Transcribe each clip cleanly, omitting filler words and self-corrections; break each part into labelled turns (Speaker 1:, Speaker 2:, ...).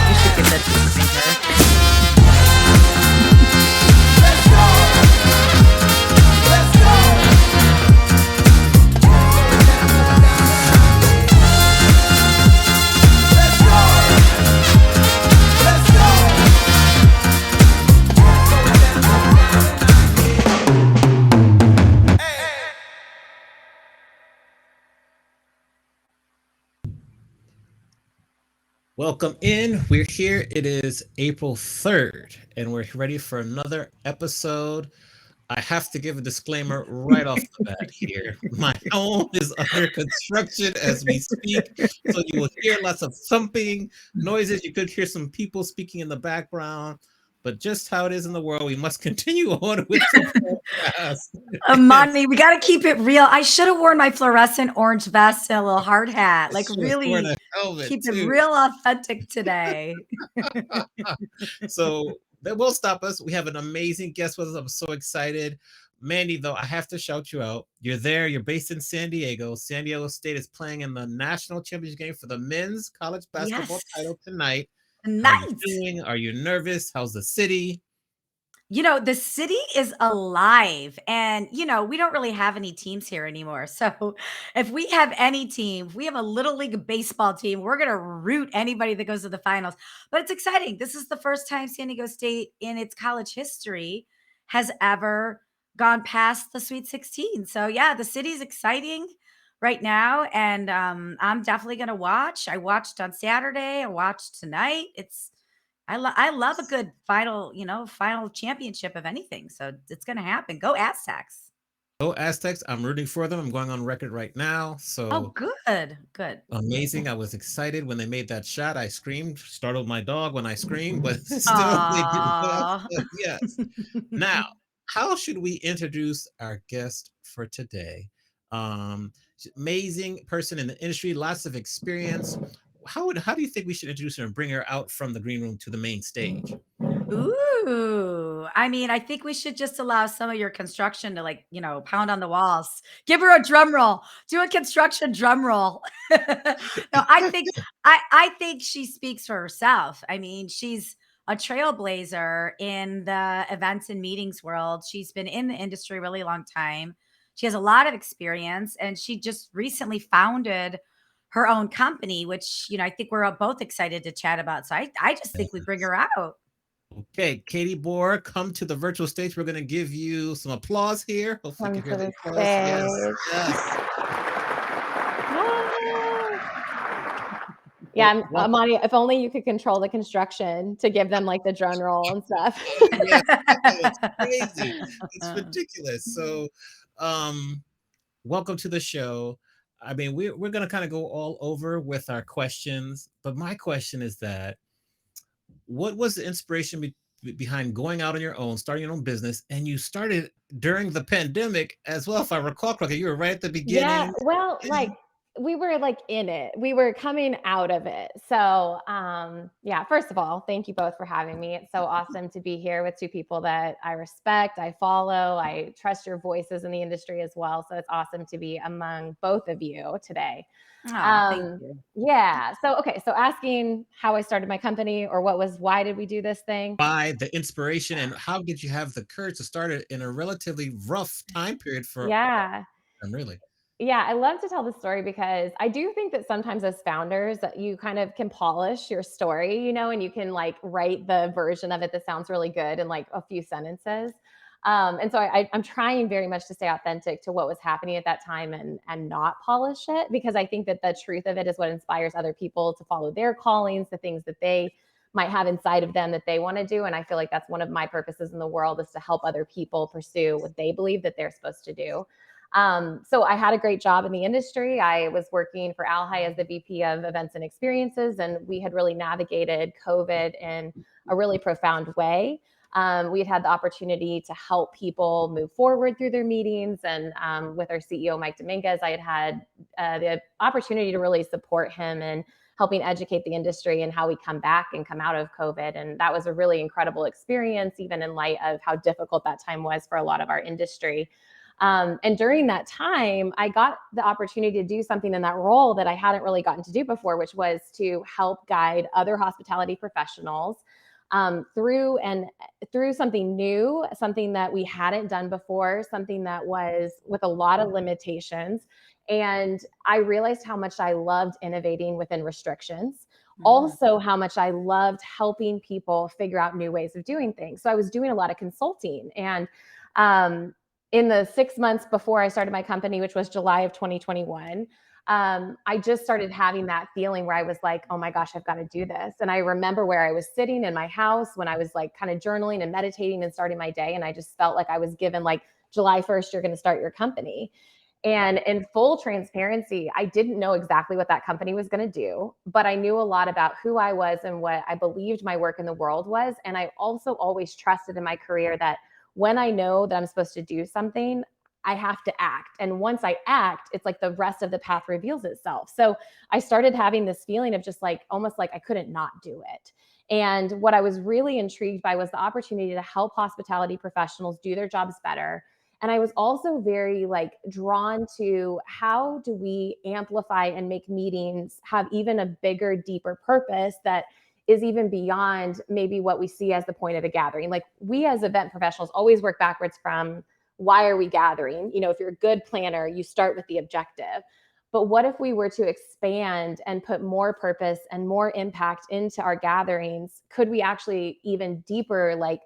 Speaker 1: think you should give that to a stranger.
Speaker 2: Welcome in. We're here. It is April 3rd, and we're ready for another episode. I have to give a disclaimer right off the bat here. My home is under construction as we speak, so you will hear lots of thumping noises. You could hear some people speaking in the background, but just how it is in the world, we must continue on with the podcast.
Speaker 1: Money, we got to keep it real. I should have worn my fluorescent orange vest and a little hard hat.
Speaker 2: I
Speaker 1: Like,
Speaker 2: should have worn
Speaker 1: really
Speaker 2: a helmet
Speaker 1: keep it
Speaker 2: too.
Speaker 1: real authentic today.
Speaker 2: So that will stop us. We have an amazing guest with us. I'm so excited. Mandy, though, I have to shout you out. You're there. You're based in San Diego. San Diego State is playing in the national championship game for the men's college basketball
Speaker 1: Yes.
Speaker 2: title tonight. How are you
Speaker 1: Tonight.
Speaker 2: doing? Are you nervous? How's the city?
Speaker 1: The city is alive and, we don't really have any teams here anymore. So if we have any team, if we have a little league baseball team, we're going to root anybody that goes to the finals. But it's exciting. This is the first time San Diego State in its college history has ever gone past the Sweet 16. So yeah, the city's exciting right now. And I'm definitely going to watch. I watched on Saturday. I watched tonight. I love a good final championship of anything. So it's going to happen. Go Aztecs.
Speaker 2: Go Aztecs. I'm rooting for them. I'm going on record right now.
Speaker 1: Oh,
Speaker 2: So
Speaker 1: good. Good.
Speaker 2: amazing. I was excited when they made that shot. I screamed, startled my dog when I screamed, but still they didn't go out.
Speaker 1: Aw.
Speaker 2: So, yes. Now, how should we introduce our guest for today? She's an amazing person in the industry, lots of experience. How do you think we should introduce her and bring her out from the green room to the main stage?
Speaker 1: Ooh. I mean, I think we should just allow some of your construction to pound on the walls. Give her a drum roll. Do a construction drum roll. No, I think she speaks for herself. I mean, she's a trailblazer in the events and meetings world. She's been in the industry a really long time. She has a lot of experience and she just recently founded her own company, which, I think we're both excited to chat about. So I just think we bring her out.
Speaker 2: Okay, Katie Bohr, come to the virtual stage. We're going to give you some applause here. Hopefully, you
Speaker 3: Come
Speaker 2: can hear
Speaker 3: to
Speaker 2: the
Speaker 3: the
Speaker 2: applause. Yes,
Speaker 3: stage.
Speaker 2: yes.
Speaker 3: Yeah,
Speaker 2: Well,
Speaker 3: Amani, if only you could control the construction to give them like the drum roll and stuff.
Speaker 2: yes, I know, it's crazy. It's ridiculous. So, um, welcome to the show. I mean, we're going to kind of go all over with our questions, but my question is that what was the inspiration behind going out on your own, starting your own business, and you started during the pandemic as well, if I recall correctly. You were right at the
Speaker 3: Yeah,
Speaker 2: beginning.
Speaker 3: well, like we were like in it. We were coming out of it. So, yeah, first of all, thank you both for having me. It's so awesome to be here with two people that I respect, I follow, I trust your voices in the industry as well. So it's awesome to be among both of you today.
Speaker 1: Oh, thank you.
Speaker 3: Yeah. So, okay. So asking how I started my company or why did we do this thing?
Speaker 2: By the inspiration, and how did you have the courage to start it in a relatively rough time period for
Speaker 3: Yeah.
Speaker 2: them, really?
Speaker 3: Yeah, I love to tell the story because I do think that sometimes as founders that you kind of can polish your story, and you can like write the version of it that sounds really good in like a few sentences. And so I'm trying very much to stay authentic to what was happening at that time and not polish it because I think that the truth of it is what inspires other people to follow their callings, the things that they might have inside of them that they want to do. And I feel like that's one of my purposes in the world is to help other people pursue what they believe that they're supposed to do. So I had a great job in the industry. I was working for Alhi as the VP of events and experiences, and we had really navigated COVID in a really profound way. We had the opportunity to help people move forward through their meetings. And with our CEO, Mike Dominguez, I had the opportunity to really support him in helping educate the industry and how we come back and come out of COVID. And that was a really incredible experience, even in light of how difficult that time was for a lot of our industry. And during that time, I got the opportunity to do something in that role that I hadn't really gotten to do before, which was to help guide other hospitality professionals through something new, something that we hadn't done before, something that was with a lot of limitations. And I realized how much I loved innovating within restrictions.
Speaker 1: Mm.
Speaker 3: Also, how much I loved helping people figure out new ways of doing things. So I was doing a lot of consulting. And um, in the 6 months before I started my company, which was July of 2021, I just started having that feeling where I was like, oh my gosh, I've got to do this. And I remember where I was sitting in my house when I was like kind of journaling and meditating and starting my day. And I just felt like I was given like July 1st, you're going to start your company. And in full transparency, I didn't know exactly what that company was going to do, but I knew a lot about who I was and what I believed my work in the world was. And I also always trusted in my career that when I know that I'm supposed to do something, I have to act. And once I act, it's like the rest of the path reveals itself. So I started having this feeling of just like almost like I couldn't not do it. And what I was really intrigued by was the opportunity to help hospitality professionals do their jobs better. And I was also very like drawn to how do we amplify and make meetings have even a bigger, deeper purpose that is even beyond maybe what we see as the point of a gathering. Like we as event professionals always work backwards from why are we gathering? You know, if you're a good planner, you start with the objective. But what if we were to expand and put more purpose and more impact into our gatherings? Could we actually even deeper, like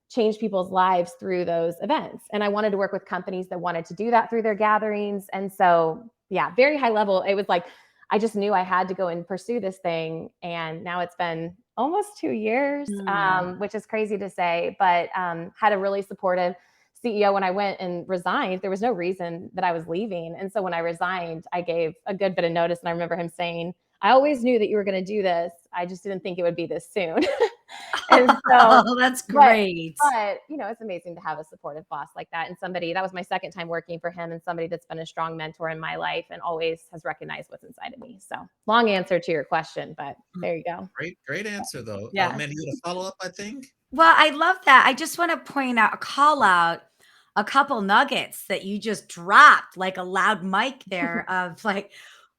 Speaker 3: change people's lives through those events? And I wanted to work with companies that wanted to do that through their gatherings. And so, yeah, very high level. It was like, I just knew I had to go and pursue this thing. And now it's been almost 2 years,
Speaker 1: Mm.
Speaker 3: which is crazy to say, but had a really supportive CEO. When I went and resigned, there was no reason that I was leaving. And so when I resigned, I gave a good bit of notice. And I remember him saying, I always knew that you were going to do this. I just didn't think it would be this soon. And so,
Speaker 1: Oh, that's
Speaker 3: but
Speaker 1: great.
Speaker 3: you know, it's amazing to have a supportive boss like that, and somebody that was my second time working for him, and somebody that's been a strong mentor in my life and always has recognized what's inside of me. So, long answer to your question, but there you go.
Speaker 2: Great answer though.
Speaker 3: Yeah.
Speaker 2: Mandy, you had a follow up, I think.
Speaker 1: Well, I love that. I just want to point out, call out a couple nuggets that you just dropped like a loud mic there of like,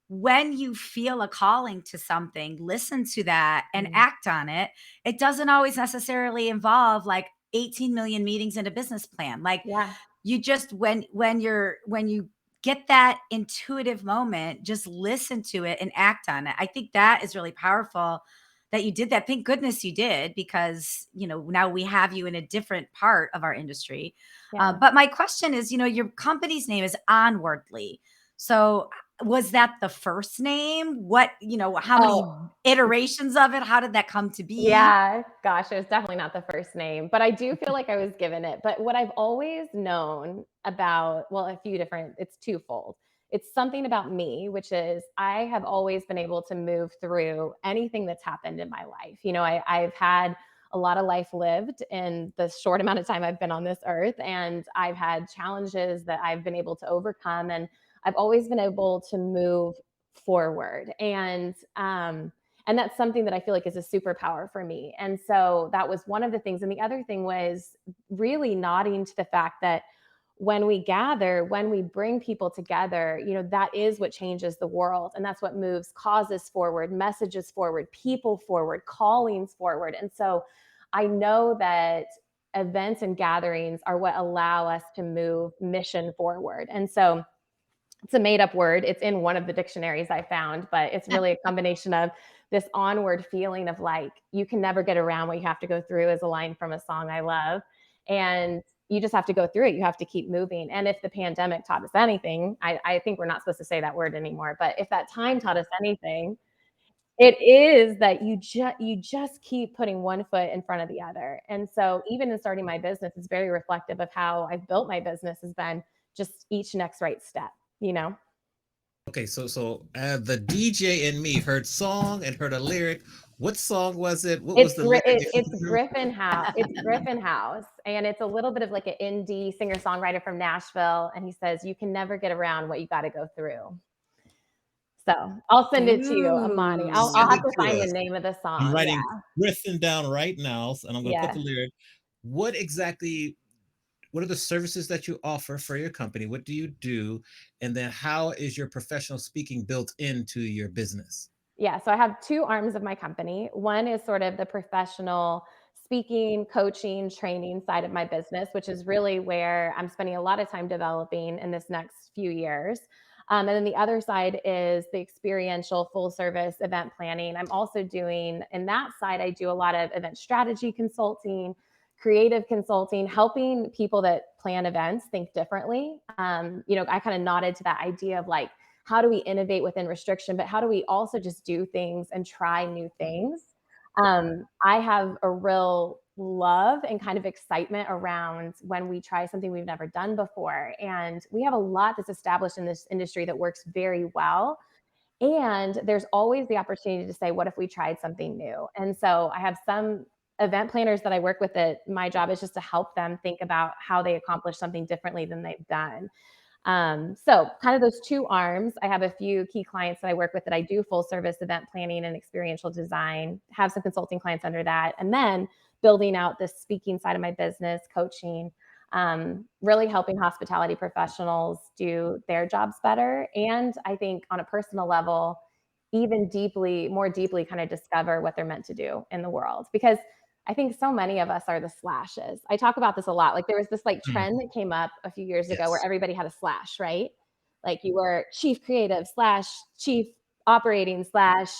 Speaker 1: when you feel a calling to something, listen to that and
Speaker 3: Mm.
Speaker 1: act on it. It doesn't always necessarily involve like 18 million meetings and a business plan. Like
Speaker 3: Yeah.
Speaker 1: you just when you get that intuitive moment, just listen to it and act on it. I think that is really powerful that you did that. Thank goodness you did, because now we have you in a different part of our industry.
Speaker 3: Yeah.
Speaker 1: But my question is, your company's name is Onwardly. So was that the first name? How many
Speaker 3: Oh,
Speaker 1: iterations of it? How did that come to be?
Speaker 3: yeah, gosh, it was definitely not the first name, but I do feel like I was given it. But what I've always known about, well, a few different, it's twofold. It's something about me, which is I have always been able to move through anything that's happened in my life. I've had a lot of life lived in the short amount of time I've been on this earth, and I've had challenges that I've been able to overcome, and I've always been able to move forward. And that's something that I feel like is a superpower for me. And so that was one of the things. And the other thing was really nodding to the fact that when we gather, when we bring people together, that is what changes the world. And that's what moves causes forward, messages forward, people forward, callings forward. And so I know that events and gatherings are what allow us to move mission forward. And so it's a made up word. It's in one of the dictionaries I found, but it's really a combination of this onward feeling of like, you can never get around what you have to go through, is a line from a song I love. And you just have to go through it. You have to keep moving. And if the pandemic taught us anything, I think we're not supposed to say that word anymore, but if that time taught us anything, it is that you just keep putting one foot in front of the other. And so even in starting my business, it's very reflective of how I've built my business, has been just each next right step, you know?
Speaker 2: Okay, so the DJ and me heard song and heard a lyric. What song was it? What was the lyric, if you
Speaker 3: It's
Speaker 2: can remember?
Speaker 3: Griffin House. It's Griffin House, and it's a little bit of like an indie singer-songwriter from Nashville, and he says, "You can never get around what you gotta go through." So, I'll send it to you, Amani. I'll
Speaker 2: Send
Speaker 3: have
Speaker 2: it
Speaker 3: to
Speaker 2: to
Speaker 3: find the
Speaker 2: us.
Speaker 3: name of the
Speaker 2: I'm
Speaker 3: song.
Speaker 2: writing
Speaker 3: Yeah.
Speaker 2: Griffin down right now, and I'm going to put
Speaker 3: Yeah.
Speaker 2: the lyric. What exactly? what are the services that you offer for your company? What do you do? And then how is your professional speaking built into your business?
Speaker 3: Yeah, so I have two arms of my company. One is sort of the professional speaking, coaching, training side of my business, which is really where I'm spending a lot of time developing in this next few years. And then the other side is the experiential full service event planning. I'm also doing, in that side, I do a lot of event strategy consulting, creative consulting, helping people that plan events think differently. I kind of nodded to that idea of like, how do we innovate within restriction, but how do we also just do things and try new things? I have a real love and kind of excitement around when we try something we've never done before. And we have a lot that's established in this industry that works very well. And there's always the opportunity to say, what if we tried something new? And so I have some event planners that I work with that my job is just to help them think about how they accomplish something differently than they've done. So kind of those two arms. I have a few key clients that I work with that I do full service event planning and experiential design, have some consulting clients under that, and then building out the speaking side of my business, coaching, really helping hospitality professionals do their jobs better. And I think on a personal level, even more deeply kind of discover what they're meant to do in the world. Because I think so many of us are the slashes. I talk about this a lot. Like there was this like
Speaker 2: Mm,
Speaker 3: trend that came up a few years ago where
Speaker 2: yes.
Speaker 3: everybody had a slash, right? Like you were chief creative slash chief operating slash,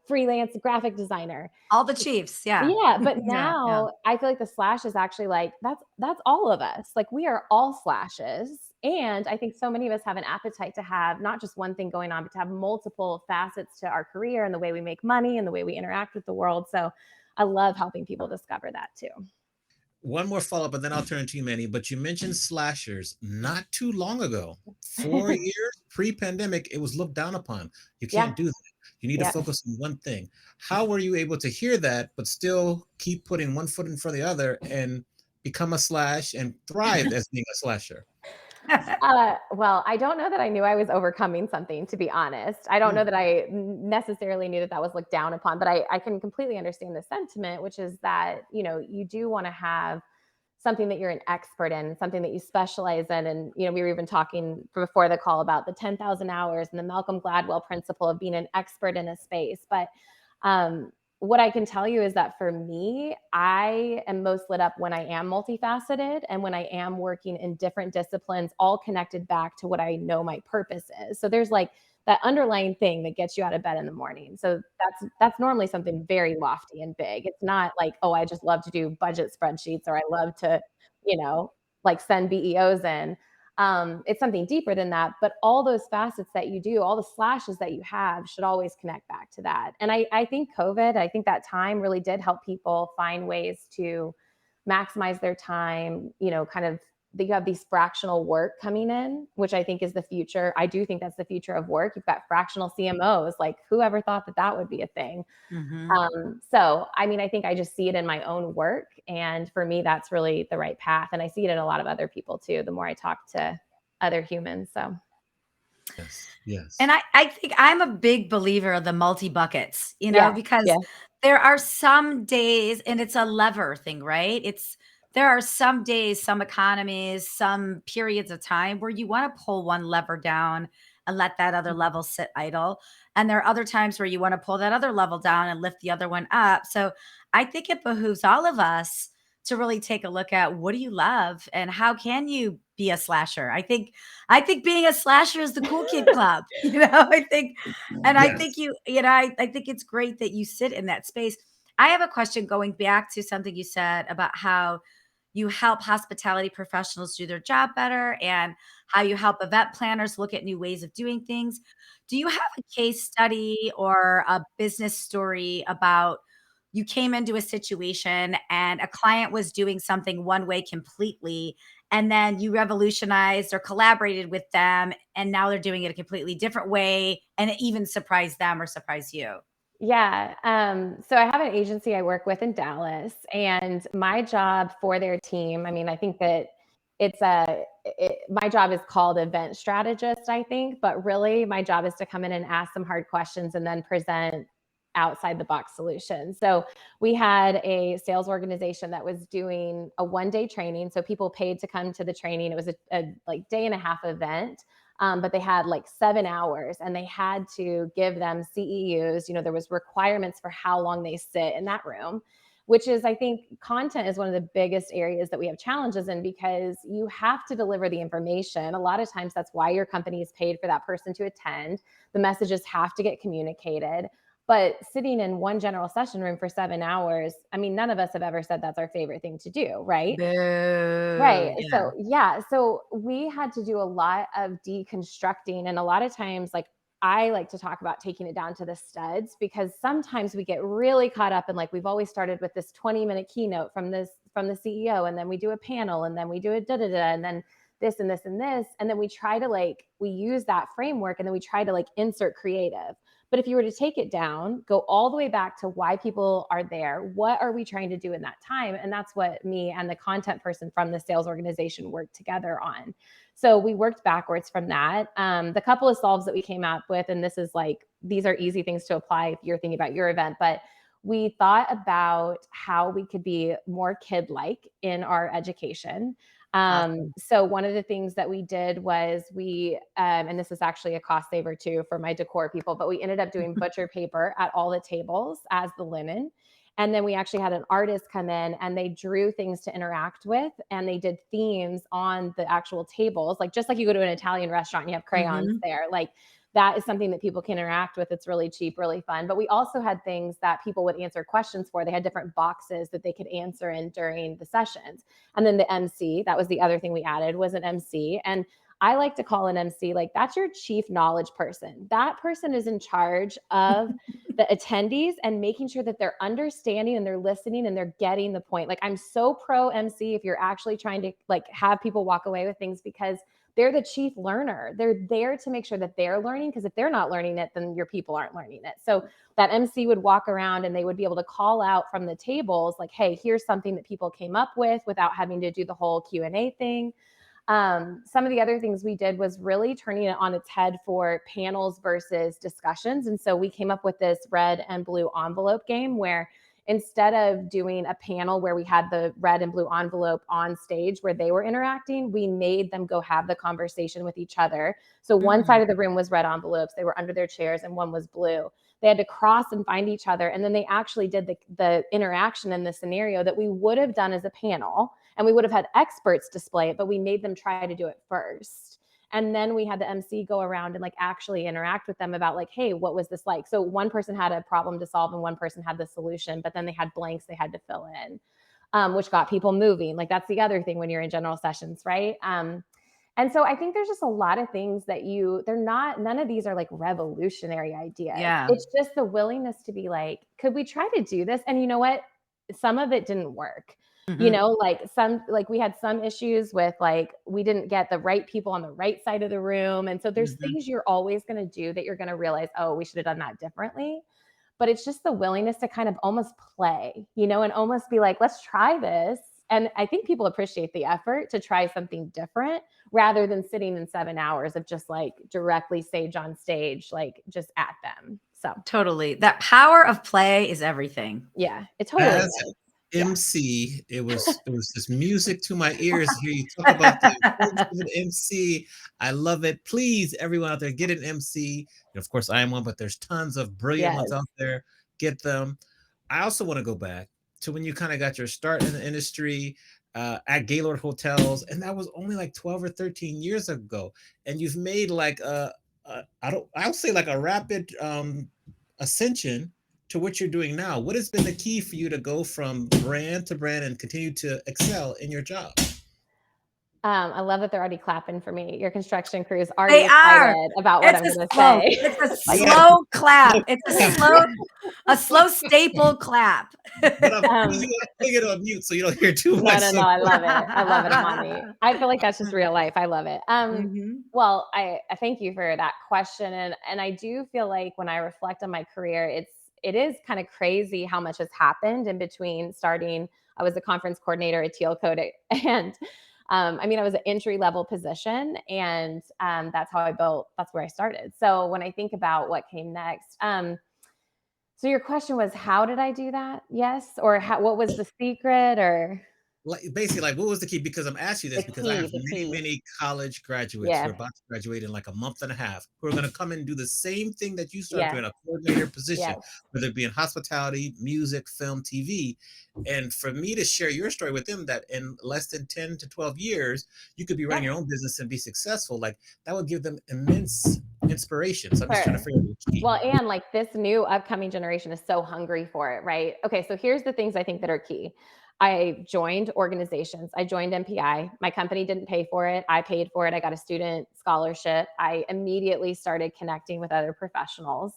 Speaker 3: freelance graphic designer.
Speaker 1: All the Chiefs, yeah.
Speaker 3: Yeah, but
Speaker 1: Yeah, yeah.
Speaker 3: now I feel like the slash is actually like that's all of us. Like we are all slashes. And I think so many of us have an appetite to have not just one thing going on, but to have multiple facets to our career and the way we make money and the way we interact with the world. So I love helping people discover that too.
Speaker 2: One more follow up, and then I'll turn to you, Manny. But you mentioned slashers not too long ago. 4 years pre pandemic, it was looked down upon. You
Speaker 3: Yeah.
Speaker 2: can't do that. You need to
Speaker 3: Yeah.
Speaker 2: focus on one thing. How were you able to hear that, but still keep putting one foot in front of the other and become a slash and thrive as being a slasher?
Speaker 3: Well, I don't know that I knew I was overcoming something, to be honest. I don't know
Speaker 1: Mm,
Speaker 3: that I necessarily knew that that was looked down upon, but I can completely understand the sentiment, which is that, you do want to have something that you're an expert in, something that you specialize in. And, we were even talking before the call about the 10,000 hours and the Malcolm Gladwell principle of being an expert in a space. But what I can tell you is that for me, I am most lit up when I am multifaceted and when I am working in different disciplines, all connected back to what I know my purpose is. So there's like that underlying thing that gets you out of bed in the morning. So that's normally something very lofty and big. It's not like, oh, I just love to do budget spreadsheets or I love to, you know, like send BEOs in. It's something deeper than that, but all those facets that you do, all the slashes that you have should always connect back to that. And I think I think that time really did help people find ways to maximize their time, kind of you have these fractional work coming in, which I think is the future. I do think that's the future of work. You've got fractional CMOs. Like, whoever thought that that would be a thing?
Speaker 1: mhm.
Speaker 3: So, I mean, I think I just see it in my own work. And for me, that's really the right path. And I see it in a lot of other people too, the more I talk to other humans. So,
Speaker 2: Yes, yes.
Speaker 1: And I think I'm a big believer of the multi buckets,
Speaker 3: yeah,
Speaker 1: because
Speaker 3: yeah,
Speaker 1: there are some days, and it's a lever thing, right? There are some days, some economies, some periods of time where you want to pull one lever down and let that other level sit idle. And there are other times where you want to pull that other level down and lift the other one up. So I think it behooves all of us to really take a look at, what do you love and how can you be a slasher? I think being a slasher is the cool kid club. I think
Speaker 2: Yes.
Speaker 1: I think it's great that you sit in that space. I have a question going back to something you said about how you help hospitality professionals do their job better and how you help event planners look at new ways of doing things. Do you have a case study or a business story about, you came into a situation and a client was doing something one way completely, and then you revolutionized or collaborated with them, and now they're doing it a completely different way, and it even surprised them or surprised you?
Speaker 3: yeah. So I have an agency I work with in Dallas, and my job for their team, I mean, I think that my job is called event strategist, I think, but really my job is to come in and ask some hard questions and then present outside the box solutions. So we had a sales organization that was doing a 1 day training. So people paid to come to the training. It was a like day and a half event. But they had like 7 hours and they had to give them CEUs. There was requirements for how long they sit in that room, which is, I think, content is one of the biggest areas that we have challenges in, because you have to deliver the information. A lot of times that's why your company is paid for that person to attend. The messages have to get communicated. But sitting in one general session room for 7 hours, I mean, none of us have ever said that's our favorite thing to do, right?
Speaker 1: Boo.
Speaker 3: Right.
Speaker 1: Yeah.
Speaker 3: So, yeah. So we had to do a lot of deconstructing. And a lot of times, like, I like to talk about taking it down to the studs, because sometimes we get really caught up in, like, we've always started with this 20-minute keynote from the CEO, and then we do a panel, and then we do a da da da, and then this and this and this. And then we try to, like, we use that framework, and then we try to, like, insert creative. But if you were to take it down, go all the way back to why people are there, what are we trying to do in that time? And that's what me and the content person from the sales organization worked together on. So we worked backwards from that. The couple of solves that we came up with, and this is like, these are easy things to apply if you're thinking about your event, but we thought about how we could be more kid-like in our education.
Speaker 1: Awesome.
Speaker 3: So one of the things that we did was and this is actually a cost saver too for my decor people, but we ended up doing butcher paper at all the tables as the linen. And then we actually had an artist come in and they drew things to interact with, and they did themes on the actual tables. Like, just like you go to an Italian restaurant and you have crayons
Speaker 1: Mhm.
Speaker 3: there, like that is something that people can interact with. It's really cheap, really fun. But we also had things that people would answer questions for. They had different boxes that they could answer in during the sessions. And then the MC, that was the other thing we added, was an MC. And I like to call an MC, like, that's your chief knowledge person. That person is in charge of the attendees and making sure that they're understanding and they're listening and they're getting the point. Like, I'm so pro MC if you're actually trying to, like, have people walk away with things, because they're the chief learner. They're there to make sure that they're learning, because if they're not learning it, then your people aren't learning it. So that MC would walk around and they would be able to call out from the tables, like, hey, here's something that people came up with, without having to do the whole Q&A thing. Some of the other things we did was really turning it on its head for panels versus discussions. And so we came up with this red and blue envelope game, where instead of doing a panel where we had the red and blue envelope on stage where they were interacting, we made them go have the conversation with each other. So one
Speaker 1: Mm.
Speaker 3: side of the room was red envelopes, they were under their chairs, and one was blue. They had to cross and find each other. And then they actually did the interaction in the scenario that we would have done as a panel. And we would have had experts display it, but we made them try to do it first. And then we had the MC go around and, like, actually interact with them about, like, hey, what was this like? So one person had a problem to solve and one person had the solution, but then they had blanks they had to fill in, which got people moving. Like, that's the other thing when you're in general sessions, right? And so I think there's just a lot of things that none of these are like revolutionary ideas.
Speaker 1: Yeah.
Speaker 3: It's just the willingness to be like, could we try to do this? And you know what? Some of it didn't work.
Speaker 1: Mhm.
Speaker 3: Like we had some issues with, like, we didn't get the right people on the right side of the room. And so there's
Speaker 1: Mhm.
Speaker 3: things you're always going to do that you're going to realize, oh, we should have done that differently. But it's just the willingness to kind of almost play, and almost be like, let's try this. And I think people appreciate the effort to try something different, rather than sitting in 7 hours of just, like, directly sage on stage, like, just at them. So
Speaker 1: Totally. That power of play is everything.
Speaker 3: yeah, it totally
Speaker 2: As
Speaker 3: is. Yeah.
Speaker 2: MC, it was just music to my ears to hear you talk about the importance of an MC. I love it. Please, everyone out there, get an MC. And of course, I am one, but there's tons of brilliant ones
Speaker 3: Yes.
Speaker 2: out there. Get them. I also want to go back to when you kind of got your start in the industry at Gaylord Hotels, and that was only like 12 or 13 years ago. And you've made like I'll say like a rapid ascension to what you're doing now. What has been the key for you to go from brand to brand and continue to excel in your job?
Speaker 3: I love that they're already clapping for me. Your construction crew is
Speaker 1: They
Speaker 3: already
Speaker 1: are.
Speaker 3: excited about what
Speaker 1: It's
Speaker 3: I'm
Speaker 1: a
Speaker 3: going to
Speaker 1: slow
Speaker 3: say.
Speaker 1: it's a
Speaker 3: Like,
Speaker 2: Yeah,
Speaker 1: slow
Speaker 2: no
Speaker 1: clap. It's
Speaker 2: clap.
Speaker 1: a slow staple clap.
Speaker 2: But I'm
Speaker 3: um,
Speaker 2: putting it on mute so you don't hear too
Speaker 3: no,
Speaker 2: much.
Speaker 3: no,
Speaker 2: So
Speaker 3: no. I love it. I love it, Amani. I feel like that's just real life. I love it.
Speaker 1: Mhm.
Speaker 3: Well, I thank you for that question. And I do feel like when I reflect on my career, it is kind of crazy how much has happened in between starting. I was a conference coordinator at Teal Code, and I mean, I was an entry level position, and that's how I built. That's where I started. So when I think about what came next, So your question was, how did I do that? Yes, or what was the secret, or
Speaker 2: Like basically, like what was the key? Because I'm asking you
Speaker 3: the
Speaker 2: this because I
Speaker 3: key?
Speaker 2: have
Speaker 3: The
Speaker 2: many,
Speaker 3: key.
Speaker 2: many college graduates who are
Speaker 3: Yeah.
Speaker 2: about to graduate in like a month and a half who are going to come in and do the same thing that you started
Speaker 3: Yeah.
Speaker 2: doing, a coordinator position,
Speaker 3: Yes.
Speaker 2: whether it be in hospitality, music, film, TV. And for me to share your story with them that in less than 10 to 12 years, you could be running
Speaker 3: Yep.
Speaker 2: your own business and be successful, like that would give them immense inspiration. So I'm just trying to
Speaker 3: Sure.
Speaker 2: figure out the key.
Speaker 3: Well, and like this new upcoming generation is so hungry for it, right? Okay, so here's the things I think that are key. I joined organizations. I joined MPI. My company didn't pay for it. I paid for it. I got a student scholarship. I immediately started connecting with other professionals.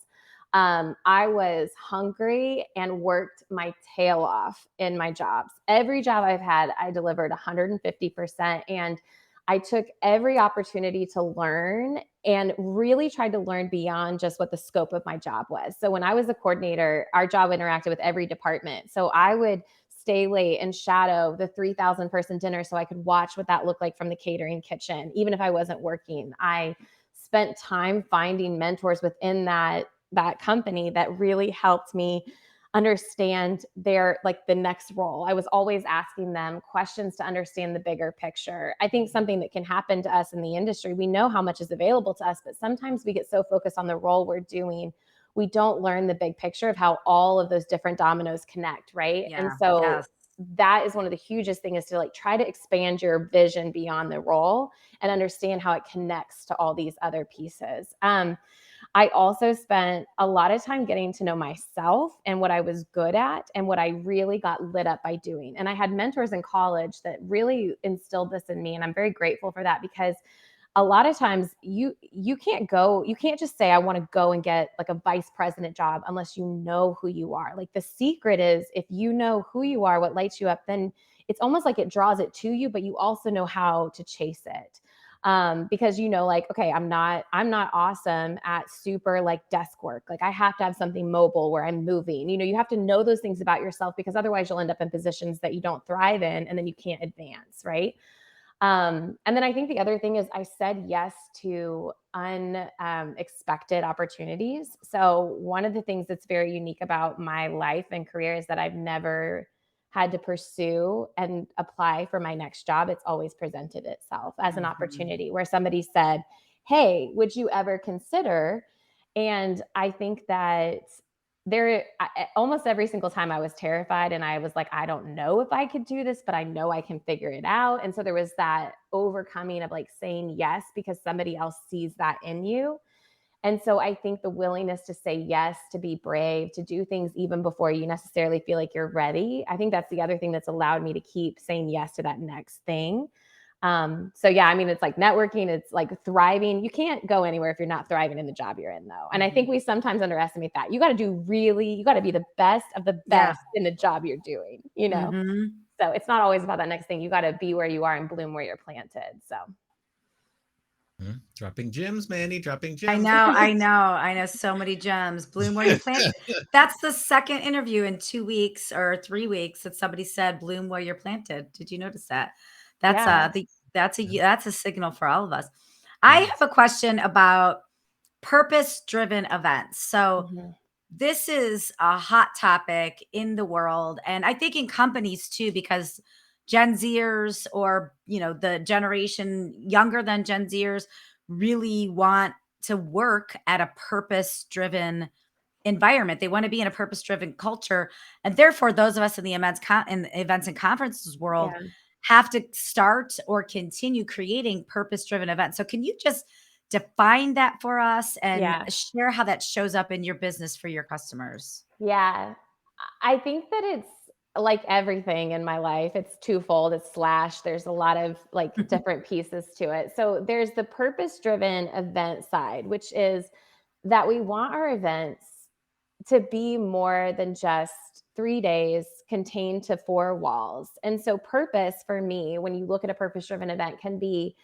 Speaker 3: I was hungry and worked my tail off in my jobs. Every job I've had, I delivered 150%. And I took every opportunity to learn and really tried to learn beyond just what the scope of my job was. So when I was a coordinator, our job interacted with every department. So I would stay late and shadow the 3,000 person dinner so I could watch what that looked like from the catering kitchen, even if I wasn't working. I spent time finding mentors within that company that really helped me understand their like the next role. I was always asking them questions to understand the bigger picture. I think something that can happen to us in the industry, we know how much is available to us, but sometimes we get so focused on the role we're doing, we don't learn the big picture of how all of those different dominoes connect, right? And
Speaker 1: Yeah.
Speaker 3: so
Speaker 1: Yes.
Speaker 3: that is one of the hugest things, is to like try to expand your vision beyond the role and understand how it connects to all these other pieces. I also spent a lot of time getting to know myself and what I was good at and what I really got lit up by doing. And I had mentors in college that really instilled this in me, and I'm very grateful for that, because a lot of times you can't just say I want to go and get like a vice president job unless you know who you are. Like the secret is, if you know who you are, what lights you up, then it's almost like it draws it to you, but you also know how to chase it. Because you know, like, okay, I'm not awesome at super like desk work. Like I have to have something mobile where I'm moving. You have to know those things about yourself, because otherwise you'll end up in positions that you don't thrive in, and then you can't advance, right? And then I think the other thing is I said yes to unexpected opportunities. So one of the things that's very unique about my life and career is that I've never had to pursue and apply for my next job. It's always presented itself as an
Speaker 1: Mhm.
Speaker 3: opportunity where somebody said, "Hey, would you ever consider?" And I think that almost every single time I was terrified, and I was like, I don't know if I could do this, but I know I can figure it out. And so there was that overcoming of like saying yes because somebody else sees that in you. And so I think the willingness to say yes, to be brave, to do things even before you necessarily feel like you're ready, I think that's the other thing that's allowed me to keep saying yes to that next thing. So yeah, I mean, it's like networking, it's like thriving. You can't go anywhere if you're not thriving in the job you're in, though. And I think
Speaker 1: Mhm.
Speaker 3: we sometimes underestimate that. You got to be the best of the
Speaker 1: Yeah.
Speaker 3: best in the job you're doing.
Speaker 1: Mhm.
Speaker 3: So it's not always about that next thing. You got to be where you are and bloom where you're planted. So
Speaker 2: Dropping gems, Manny, dropping
Speaker 1: I
Speaker 2: gems.
Speaker 1: know, I know, I know so many gems. Bloom where you planted. That's the second interview in 2 weeks or 3 weeks that somebody said, "Bloom where you're planted." Did you notice that? That's
Speaker 3: yeah.
Speaker 1: that's a signal for all of us. I
Speaker 2: Yes.
Speaker 1: have a question about purpose-driven events. So,
Speaker 3: Mhm.
Speaker 1: this is a hot topic in the world, and I think in companies too, because Gen Zers, or the generation younger than Gen Zers, really want to work at a purpose driven environment. They want to be in a purpose driven culture, and therefore those of us in the events and conferences world
Speaker 3: Yeah.
Speaker 1: have to start or continue creating purpose driven events. So can you just define that for us and
Speaker 3: Yeah.
Speaker 1: share how that shows up in your business for your customers?
Speaker 3: Yeah. I think that it's like everything in my life, it's twofold, it's slash. There's a lot of like different pieces to it. So there's the purpose driven event side, which is that we want our events to be more than just 3 days contained to four walls. And so, purpose for me, when you look at a purpose driven event, can be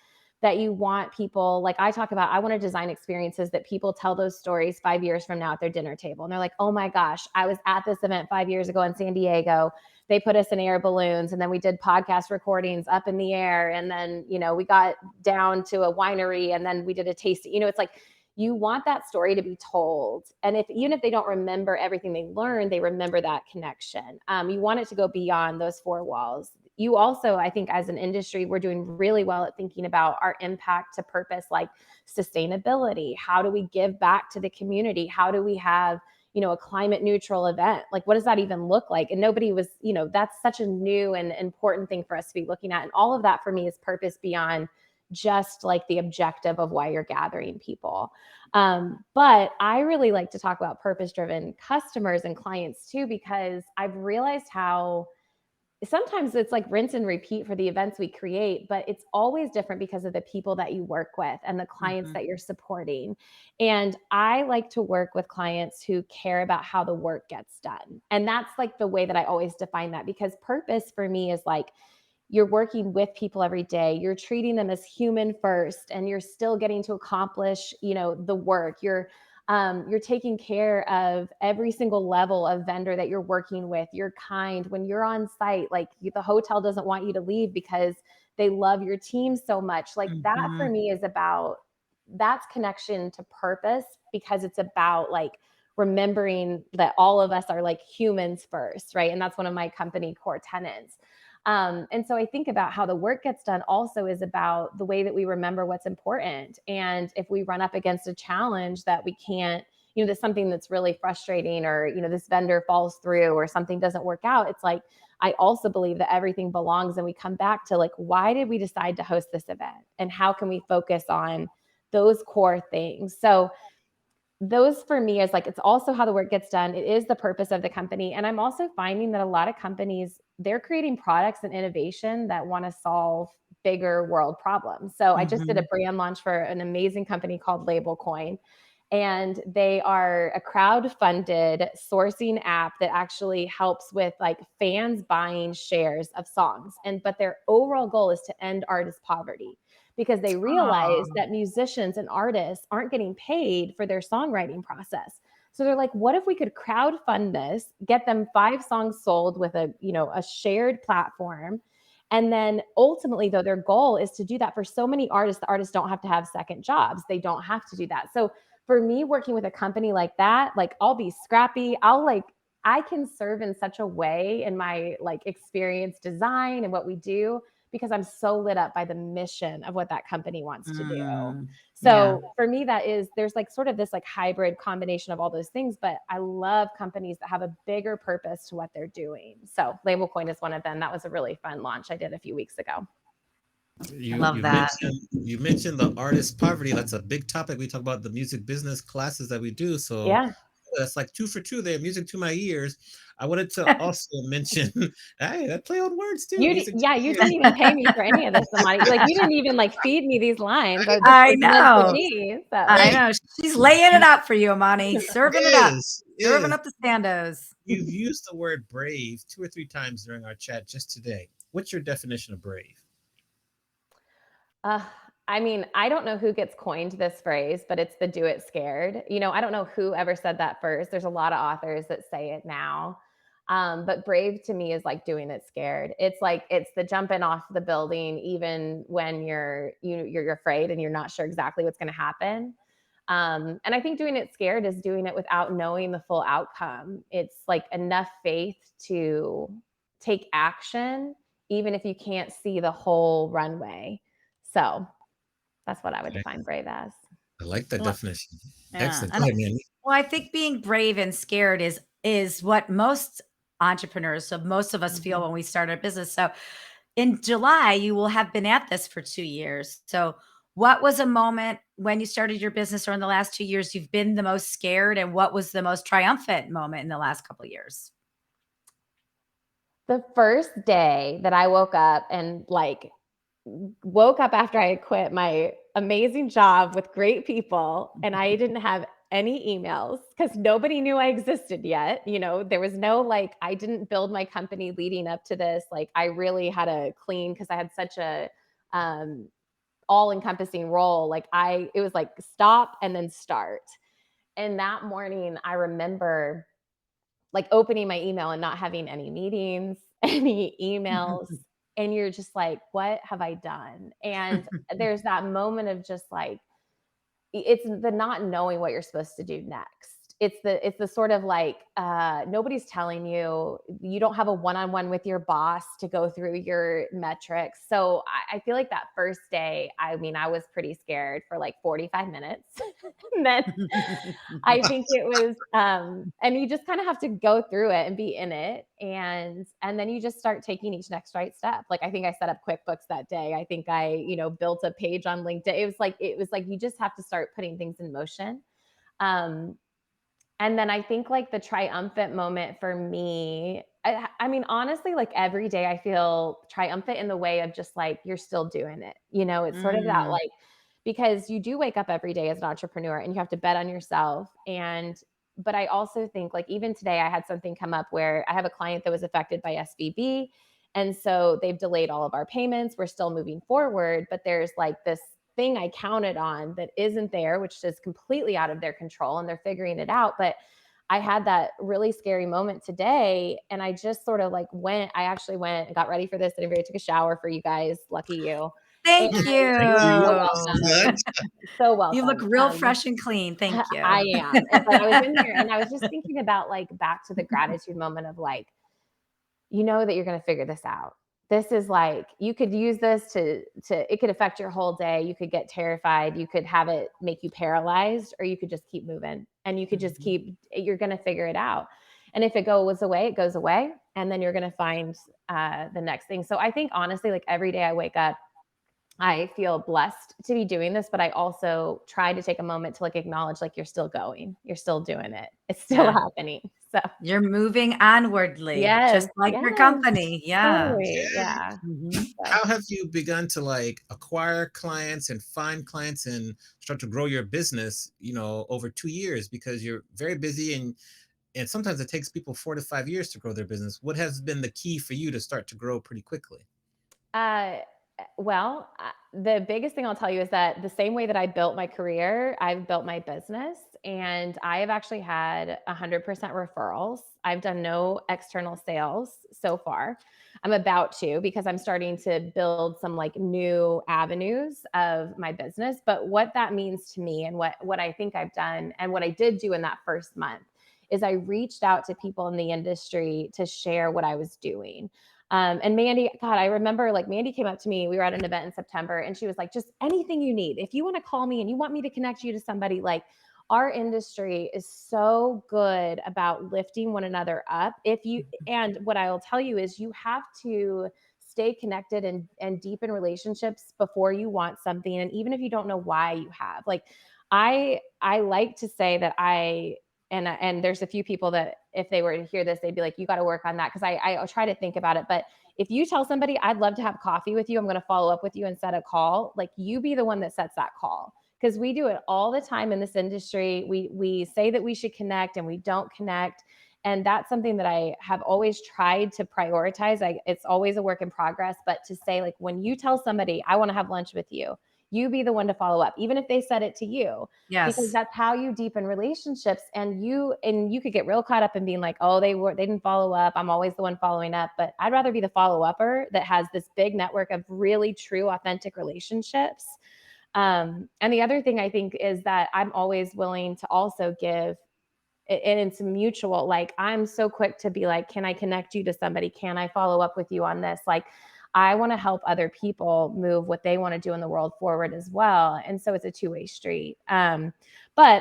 Speaker 3: that you want people, like I talk about, I want to design experiences that people tell those stories 5 years from now at their dinner table. And they're like, oh my gosh, I was at this event 5 years ago in San Diego. They put us in air balloons, and then we did podcast recordings up in the air. And then, we got down to a winery, and then we did a tasting. It's like, you want that story to be told. And even if they don't remember everything they learned, they remember that connection. You want it to go beyond those four walls. You also, I think, as an industry, we're doing really well at thinking about our impact to purpose, like sustainability. How do we give back to the community? How do we have, a climate neutral event? Like, what does that even look like? And nobody was, that's such a new and important thing for us to be looking at. And all of that for me is purpose beyond just like the objective of why you're gathering people. But I really like to talk about purpose driven customers and clients too, because I've realized how sometimes it's like rinse and repeat for the events we create, but it's always different because of the people that you work with and the clients
Speaker 1: Mhm.
Speaker 3: that you're supporting. And I like to work with clients who care about how the work gets done. And that's like the way that I always define that, because purpose for me is like, you're working with people every day, you're treating them as human first, and you're still getting to accomplish, the work. You're taking care of every single level of vendor that you're working with. You're kind when you're on site. Like, the hotel doesn't want you to leave because they love your team so much. Like, that for
Speaker 1: Mhm.
Speaker 3: me is about, that's connection to purpose, because it's about like remembering that all of us are like humans first, right? And that's one of my company core tenets. And so I think about how the work gets done also is about the way that we remember what's important. And if we run up against a challenge that we can't, there's something that's really frustrating, or, this vendor falls through, or something doesn't work out, it's like, I also believe that everything belongs. And we come back to like, why did we decide to host this event? And how can we focus on those core things? So those for me is like, it's also how the work gets done. It is the purpose of the company. And I'm also finding that a lot of companies, they're creating products and innovation that want to solve bigger world problems. So I just did a
Speaker 1: Mhm.
Speaker 3: brand launch for an amazing company called Label Coin. And they are a crowd-funded sourcing app that actually helps with like fans buying shares of songs. But their overall goal is to end artist poverty, because they realize
Speaker 1: Aw.
Speaker 3: that musicians and artists aren't getting paid for their songwriting process. So they're like, what if we could crowd fund this, get them 5 songs sold with a shared platform? And then ultimately, though, their goal is to do that for so many artists, the artists don't have to have second jobs. They don't have to do that. So for me, working with a company like that, like, I'll be scrappy. I can serve in such a way in my like experience design and what we do, because I'm so lit up by the mission of what that company wants to do.
Speaker 1: Mm. Yeah.
Speaker 3: So for me, there's like sort of this like hybrid combination of all those things, but I love companies that have a bigger purpose to what they're doing. So Label Coin is one of them. That was a really fun launch I did a few weeks ago.
Speaker 1: I
Speaker 2: You
Speaker 1: love
Speaker 2: you
Speaker 1: that.
Speaker 2: mentioned you mentioned the artist poverty. That's a big topic. We talk about the music business classes that we do. So
Speaker 3: Yeah.
Speaker 2: that's like two for two there. Music to my ears. I wanted to also mention, hey, that play on words too. Music to
Speaker 3: Yeah,
Speaker 2: my
Speaker 3: you
Speaker 2: ears.
Speaker 3: didn't even pay me for any of this, Amani. Like, you didn't even like feed me these lines. This
Speaker 1: I
Speaker 3: was meant to
Speaker 1: know.
Speaker 3: be. So
Speaker 1: I
Speaker 2: Hey,
Speaker 1: know. She's laying it out for you, Amani. Serving it up. Serving
Speaker 2: is
Speaker 1: up the standos.
Speaker 2: you've used the word brave 2 or 3 times during our chat just today. What's your definition of brave?
Speaker 3: Uh, I mean, I don't know who gets coined this phrase, but it's the do it scared. I don't know who ever said that first. There's a lot of authors that say it now. But brave to me is like doing it scared. It's like, it's the jumping off the building, even when you're afraid and you're not sure exactly what's going to happen. And I think doing it scared is doing it without knowing the full outcome. It's like enough faith to take action, even if you can't see the whole runway. So that's what I would
Speaker 2: Okay,
Speaker 3: define brave as.
Speaker 2: I like that
Speaker 1: Well,
Speaker 2: definition.
Speaker 1: yeah.
Speaker 2: Excellent. Go
Speaker 1: And
Speaker 2: ahead, man.
Speaker 1: well, I think being brave and scared is what most entrepreneurs, so most of us feel
Speaker 3: Mhm.
Speaker 1: when we start a business. So in July, you will have been at this for 2 years. So what was a moment when you started your business or in the last 2 years you've been the most scared, and what was the most triumphant moment in the last couple of years?
Speaker 3: The first day that I woke up and like woke up after I had quit my amazing job with great people, and I didn't have any emails because nobody knew I existed yet. There was no like, I didn't build my company leading up to this. Like, I really had a clean, because I had such a um, all encompassing role. Like, it was like stop and then start. And that morning, I remember like opening my email and not having any meetings, any emails. And you're just like, what have I done? And there's that moment of just like, it's the not knowing what you're supposed to do next. It's the sort of like, nobody's telling you. You don't have a one-on-one with your boss to go through your metrics. So I feel like that first day, I mean, I was pretty scared for like 45 minutes. And then I think it was, and you just kind of have to go through it and be in it, and then you just start taking each next right step. Like I think I set up QuickBooks that day. I think I, built a page on LinkedIn. It was like you just have to start putting things in motion. Um, and then I think like the triumphant moment for me, I mean, honestly, like every day I feel triumphant in the way of just like, you're still doing it. It's sort of that
Speaker 1: Mm.
Speaker 3: like, because you do wake up every day as an entrepreneur and you have to bet on yourself. But I also think like even today, I had something come up where I have a client that was affected by SVB. And so they've delayed all of our payments. We're still moving forward, but there's like this thing I counted on that isn't there, which is completely out of their control and they're figuring it out. But I had that really scary moment today. And I just sort of like I actually went and got ready for this. And I took a shower for you guys. Lucky you. And
Speaker 1: Thank
Speaker 2: Thank
Speaker 3: you're
Speaker 2: you
Speaker 3: so
Speaker 1: you.
Speaker 2: so
Speaker 3: welcome.
Speaker 2: much.
Speaker 3: So
Speaker 1: You look
Speaker 3: welcome.
Speaker 1: real fresh and clean. Thank you.
Speaker 3: I am. But I was in there and I was just thinking about like back to the gratitude moment of like, that you're going to figure this out. This is like, you could use this to it could affect your whole day. You could get terrified, you could have it make you paralyzed, or you could just keep moving and you could just
Speaker 1: Mhm.
Speaker 3: you're going to figure it out. And if it goes away, it goes away, and then you're going to find the next thing. So I think honestly, like every day I wake up, I feel blessed to be doing this, but I also try to take a moment to like acknowledge like you're still going, you're still doing it, it's still
Speaker 1: Yeah.
Speaker 3: happening. So
Speaker 1: You're moving onwardly,
Speaker 3: yes,
Speaker 1: just like your
Speaker 3: yes,
Speaker 1: company. Yeah.
Speaker 3: totally, yeah.
Speaker 1: Mhm.
Speaker 3: So
Speaker 2: How have you begun to like acquire clients and find clients and start to grow your business, over 2 years because you're very busy and sometimes it takes people 4 to 5 years to grow their business. What has been the key for you to start to grow pretty quickly?
Speaker 3: Uh, well, the biggest thing I'll tell you is that the same way that I built my career, I've built my business, and I have actually had 100% referrals. I've done no external sales so far. I'm about to, because I'm starting to build some like new avenues of my business. But what that means to me, and what I think I've done, and what I did do in that first month, is I reached out to people in the industry to share what I was doing. And Mandy, God, I remember like Mandy came up to me. We were at an event in September and she was like, just anything you need. If you want to call me and you want me to connect you to somebody, like our industry is so good about lifting one another up. And what I'll tell you is you have to stay connected and deepen relationships before you want something. And even if you don't know why you have, like, I like to say that and there's a few people that if they were to hear this, they'd be like, you got to work on that. Cause I try to think about it. But if you tell somebody, I'd love to have coffee with you, I'm going to follow up with you and set a call, like you be the one that sets that call. Cause we do it all the time in this industry. We say that we should connect and we don't connect. And that's something that I have always tried to prioritize. It's always a work in progress, but to say like, when you tell somebody, I want to have lunch with you be the one to follow up, even if they said it to you, because
Speaker 1: Yes.
Speaker 3: that's how you deepen relationships. And you could get real caught up in being like, oh, they didn't follow up, I'm always the one following up. But I'd rather be the follow upper that has this big network of really true authentic relationships. And the other thing I think is that I'm always willing to also give, and it's mutual. Like I'm so quick to be like, can I connect you to somebody, can I follow up with you on this? Like I want to help other people move what they want to do in the world forward as well. And so it's a two-way street. But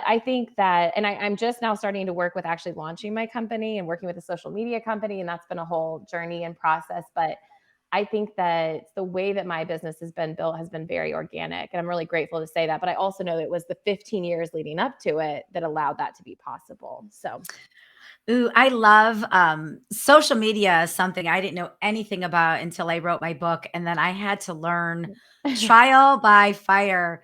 Speaker 3: I think that, and I'm just now starting to work with actually launching my company and working with a social media company. And that's been a whole journey and process. But I think that the way that my business has been built has been very organic. And I'm really grateful to say that. But I also know that it was the 15 years leading up to it that allowed that to be possible. So,
Speaker 1: Ooh, I love social media is something I didn't know anything about until I wrote my book. And then I had to learn trial by fire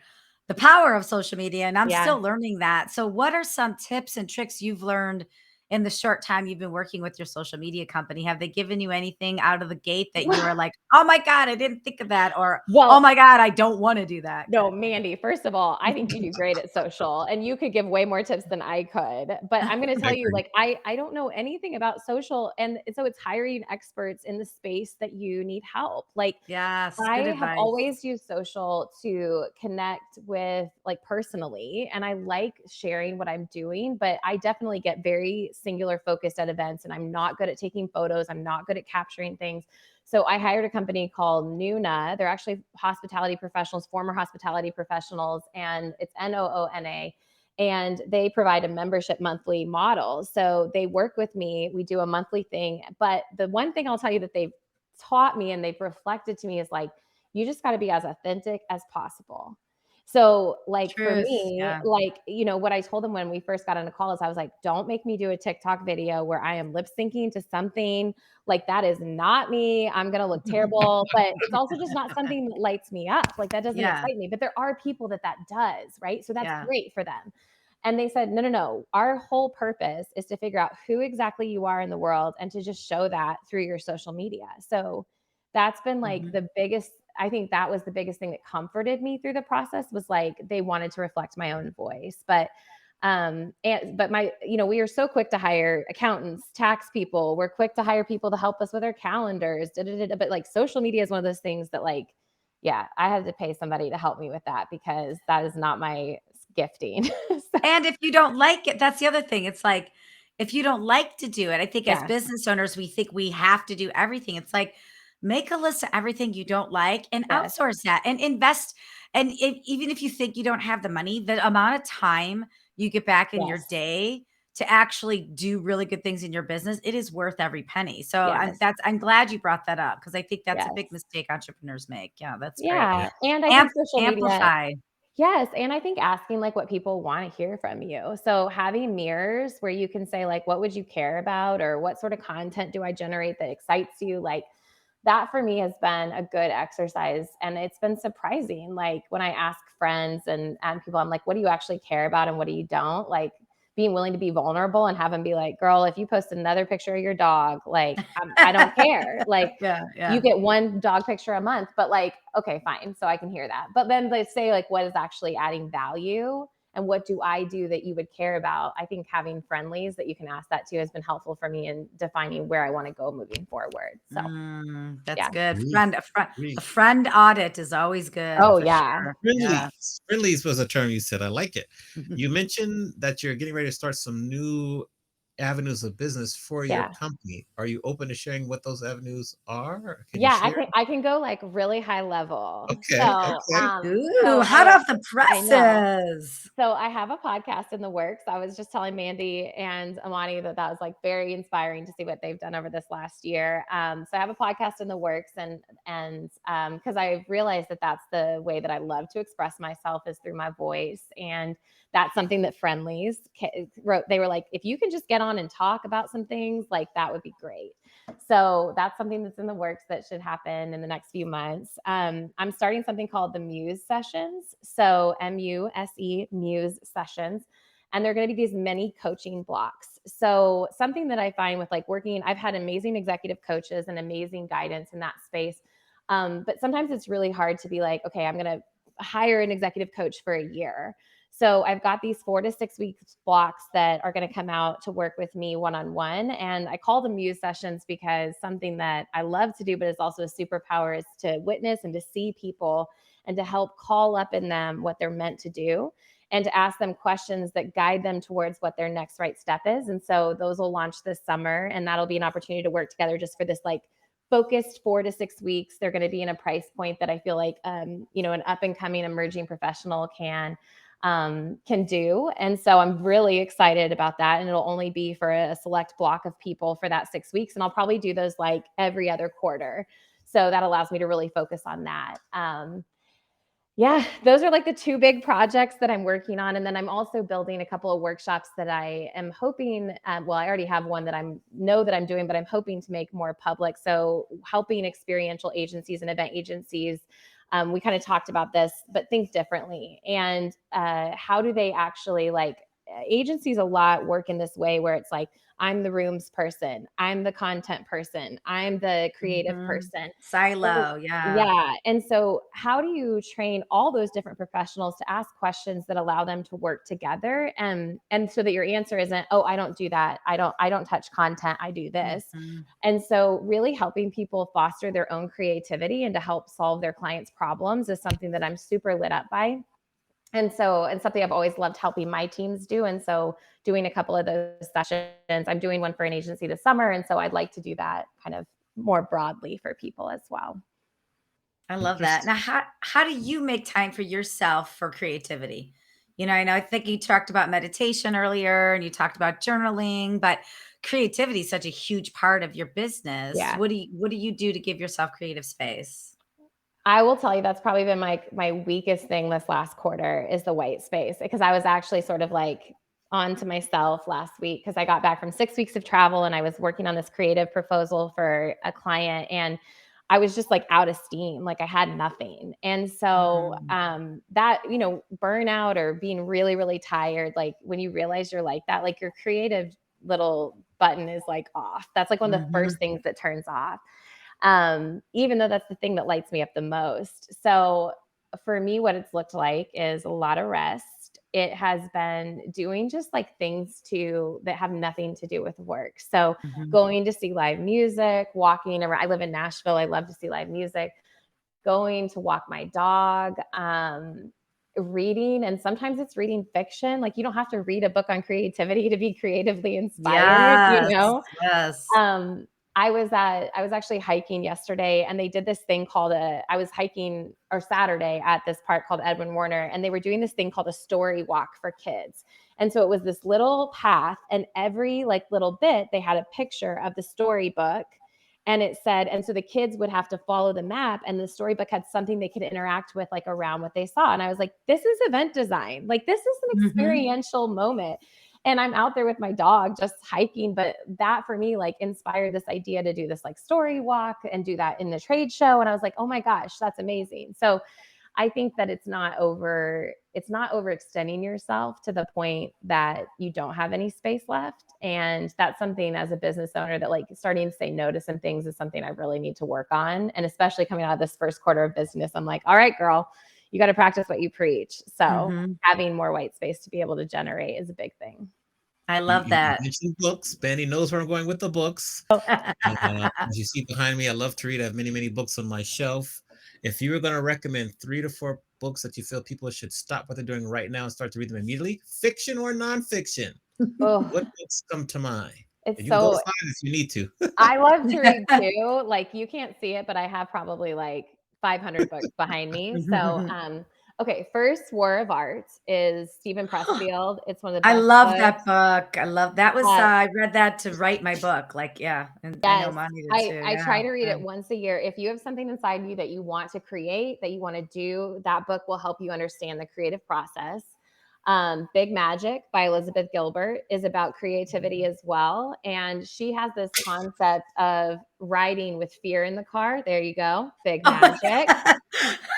Speaker 1: the power of social media. And I'm
Speaker 3: yeah.
Speaker 1: still learning that. So, what are some tips and tricks you've learned in the short time you've been working with your social media company? Have they given you anything out of the gate that you are like, oh my God, I didn't think of that? Or, oh
Speaker 3: Well,
Speaker 1: my God, I don't want to do that kind
Speaker 3: no,
Speaker 1: of thing?
Speaker 3: Mandy, first of all, I think you do great at social and you could give way more tips than I could. But I'm going to
Speaker 2: I
Speaker 3: tell you,
Speaker 2: agree.
Speaker 3: like, I don't know anything about social. And so it's hiring experts in the space that you need help. Like,
Speaker 1: Yes, good
Speaker 3: I have
Speaker 1: advice.
Speaker 3: always used social to connect with, like, personally, and I like sharing what I'm doing, but I definitely get very singular focused at events and I'm not good at taking photos. I'm not good at capturing things. So I hired a company called Nuna. They're actually hospitality professionals, former hospitality professionals, and it's Noona. And they provide a membership monthly model. So they work with me. We do a monthly thing. But the one thing I'll tell you that they've taught me and they've reflected to me is like, you just got to be as authentic as possible. So, like for
Speaker 1: Truth.
Speaker 3: me,
Speaker 1: Yeah.
Speaker 3: like, what I told them when we first got on a call is I was like, don't make me do a TikTok video where I am lip syncing to something. Like, that is not me. I'm going to look terrible, but it's also just not something that lights me up. Like, that doesn't
Speaker 1: Yeah.
Speaker 3: excite me. But there are people that does, right? So that's
Speaker 1: Yeah.
Speaker 3: great for them. And they said, no, no, no. Our whole purpose is to figure out who exactly you are in the world and to just show that through your social media. So that's been like
Speaker 1: Mhm.
Speaker 3: the biggest, I think that was the biggest thing that comforted me through the process was like they wanted to reflect my own voice. But my, we are so quick to hire accountants, tax people. We're quick to hire people to help us with our calendars. Da, da, da, da. But like social media is one of those things that, like, yeah, I had to pay somebody to help me with that because that is not my gifting. So,
Speaker 1: And if you don't like it, that's the other thing. It's like, if you don't like to do it, I think as
Speaker 3: yeah.
Speaker 1: business owners, we think we have to do everything. It's like, make a list of everything you don't like and
Speaker 3: Yes.
Speaker 1: outsource that and invest. And even if you think you don't have the money, the amount of time you get back in your
Speaker 3: Yes.
Speaker 1: day to actually do really good things in your business, it is worth every penny. So
Speaker 3: Yes.
Speaker 1: I'm glad you brought that up because I think that's a big
Speaker 3: Yes.
Speaker 1: mistake entrepreneurs make. Yeah, that's great.
Speaker 3: Yeah.
Speaker 2: Yeah.
Speaker 3: And I think social media,
Speaker 1: Amplify.
Speaker 3: yes, and I think asking, like, what people wanna hear from you. So having mirrors where you can say, like, "What would you care about?" or "What sort of content do I generate that excites you?" Like, that for me has been a good exercise, and it's been surprising, like, when I ask friends and people, I'm like, "What do you actually care about and what do you don't?" Like, being willing to be vulnerable and have them be like, "Girl, if you post another picture of your dog, like, I don't care." Like,
Speaker 1: Yeah,
Speaker 3: you
Speaker 1: yeah.
Speaker 3: get one dog picture a month, but like, okay, fine. So I can hear that. But then they say, like, what is actually adding value and what do I do that you would care about? I think having friendlies that you can ask that to has been helpful for me in defining where I want to go moving forward. So,
Speaker 1: That's
Speaker 3: yeah.
Speaker 1: good.
Speaker 2: Agree.
Speaker 1: A
Speaker 2: Agree.
Speaker 1: friend audit is always good
Speaker 3: Oh,
Speaker 1: for
Speaker 3: yeah.
Speaker 1: sure. Yeah.
Speaker 2: Friendlies. Friendlies was a term you said. I like it. You mentioned that you're getting ready to start some new avenues of business for your
Speaker 3: Yeah.
Speaker 2: company. Are you open to sharing what those avenues are? Can you
Speaker 3: Yeah, I
Speaker 2: share?
Speaker 3: can I can go like really high level.
Speaker 2: Okay.
Speaker 3: So,
Speaker 2: Okay.
Speaker 1: Ooh,
Speaker 3: so
Speaker 1: hot off the
Speaker 3: I know.
Speaker 1: presses.
Speaker 3: So I have a podcast in the works. I was just telling Mandy and Amani that that was like very inspiring to see what they've done over this last year. So I have a podcast in the works, and because I've realized that that's the way that I love to express myself is through my voice, and that's something that Friendlies wrote. They were like, if you can just get on and talk about some things, like that would be great. So that's something that's in the works that should happen in the next few months. I'm starting something called the Muse Sessions. So MUSE Muse Sessions. And they're going to be these mini coaching blocks. So something that I find with like working, I've had amazing executive coaches and amazing guidance in that space. But sometimes it's really hard to be like, okay, I'm going to hire an executive coach for a year. So I've got these 4 to 6 week blocks that are going to come out to work with me one on one. And I call them Muse sessions because something that I love to do, but is also a superpower, is to witness and to see people and to help call up in them what they're meant to do and to ask them questions that guide them towards what their next right step is. And so those will launch this summer, and that'll be an opportunity to work together just for this like focused 4 to 6 weeks. They're going to be in a price point that I feel like, an up and coming emerging professional can do. And so I'm really excited about that. And it'll only be for a select block of people for that 6 weeks. And I'll probably do those like every other quarter. So that allows me to really focus on that. Yeah, those are like the two big projects that I'm working on. And then I'm also building a couple of workshops that I am hoping, well, I already have one that I'm doing, but I'm hoping to make more public. So helping experiential agencies and event agencies. We kind of talked about this, but think differently. And how do they actually like agencies a lot work in this way where it's like, I'm the rooms person, I'm the content person, I'm the creative
Speaker 1: Mhm.
Speaker 3: person. So,
Speaker 1: Silo, yeah.
Speaker 3: yeah. And so how do you train all those different professionals to ask questions that allow them to work together, and so that your answer isn't, oh, I don't do that. I don't touch content. I do this.
Speaker 1: Mhm.
Speaker 3: And so really helping people foster their own creativity and to help solve their clients' problems is something that I'm super lit up by. And so, and something I've always loved helping my teams do. And so doing a couple of those sessions, I'm doing one for an agency this summer. And so I'd like to do that kind of more broadly for people as well.
Speaker 1: I love that.
Speaker 2: Interesting.
Speaker 1: Now, how do you make time for yourself for creativity? I know I think you talked about meditation earlier and you talked about journaling, but creativity is such a huge part of your business.
Speaker 3: Yeah.
Speaker 1: What do you do to give yourself creative space?
Speaker 3: I will tell you that's probably been my weakest thing this last quarter is the white space, because I was actually sort of like on to myself last week because I got back from 6 weeks of travel and I was working on this creative proposal for a client, and I was just like out of steam, like I had nothing. And so
Speaker 1: Mhm.
Speaker 3: that, burnout or being really, really tired, like when you realize you're like that, like your creative little button is like off. That's like one of the first
Speaker 1: Mhm.
Speaker 3: things that turns off, even though that's the thing that lights me up the most. So for me, what it's looked like is a lot of rest. It has been doing just like things that have nothing to do with work. So
Speaker 1: Mhm.
Speaker 3: going to see live music, walking around. I live in Nashville. I love to see live music, going to walk my dog, reading. And sometimes it's reading fiction. Like you don't have to read a book on creativity to be creatively inspired,
Speaker 1: Yes. Yes.
Speaker 3: um, I was actually hiking yesterday, and they did this thing called I was hiking or Saturday at this park called Edwin Warner, and they were doing this thing called a story walk for kids. And so it was this little path, and every like little bit they had a picture of the storybook, and it said, and so the kids would have to follow the map, and the storybook had something they could interact with like around what they saw. And I was like, this is event design. Like this is an
Speaker 1: Mhm.
Speaker 3: experiential moment. And I'm out there with my dog just hiking, but that for me like inspired this idea to do this like story walk and do that in the trade show. And I was like, oh my gosh, that's amazing. So I think that it's not overextending yourself to the point that you don't have any space left. And that's something as a business owner that like starting to say no to some things is something I really need to work on. And especially coming out of this first quarter of business, I'm like, all right, girl, you got to practice what you preach. So
Speaker 1: Mhm.
Speaker 3: having more white space to be able to generate is a big thing.
Speaker 1: I
Speaker 2: You,
Speaker 1: love
Speaker 2: you
Speaker 1: that.
Speaker 2: mentioned books. Benny knows where I'm going with the books. As you see behind me, I love to read. I have many, many books on my shelf. If you were going to recommend 3 to 4 books that you feel people should stop what they're doing right now and start to read them immediately, fiction or nonfiction,
Speaker 3: Oh,
Speaker 2: what books come to mind?
Speaker 3: it's
Speaker 2: And you can go
Speaker 3: so
Speaker 2: 5 if you need to.
Speaker 3: I love to read too. Like you can't see it, but I have probably like 500 books behind me. So, okay, first War of Art is Stephen Pressfield. It's one of the
Speaker 1: I
Speaker 3: best
Speaker 1: love that
Speaker 3: books.
Speaker 1: book. I love that was,
Speaker 3: Uh,
Speaker 1: I read that to write my book, like, yeah, and I know
Speaker 3: yes,
Speaker 1: Monty did
Speaker 3: I
Speaker 1: too,
Speaker 3: I
Speaker 1: yeah,
Speaker 3: try to read
Speaker 1: yeah.
Speaker 3: it once a year. If you have something inside you that you want to create, that you want to do, that book will help you understand the creative process. Big Magic by Elizabeth Gilbert is about creativity as well. And she has this concept of riding with fear in the car. There you go. Big
Speaker 1: Oh my
Speaker 3: Magic.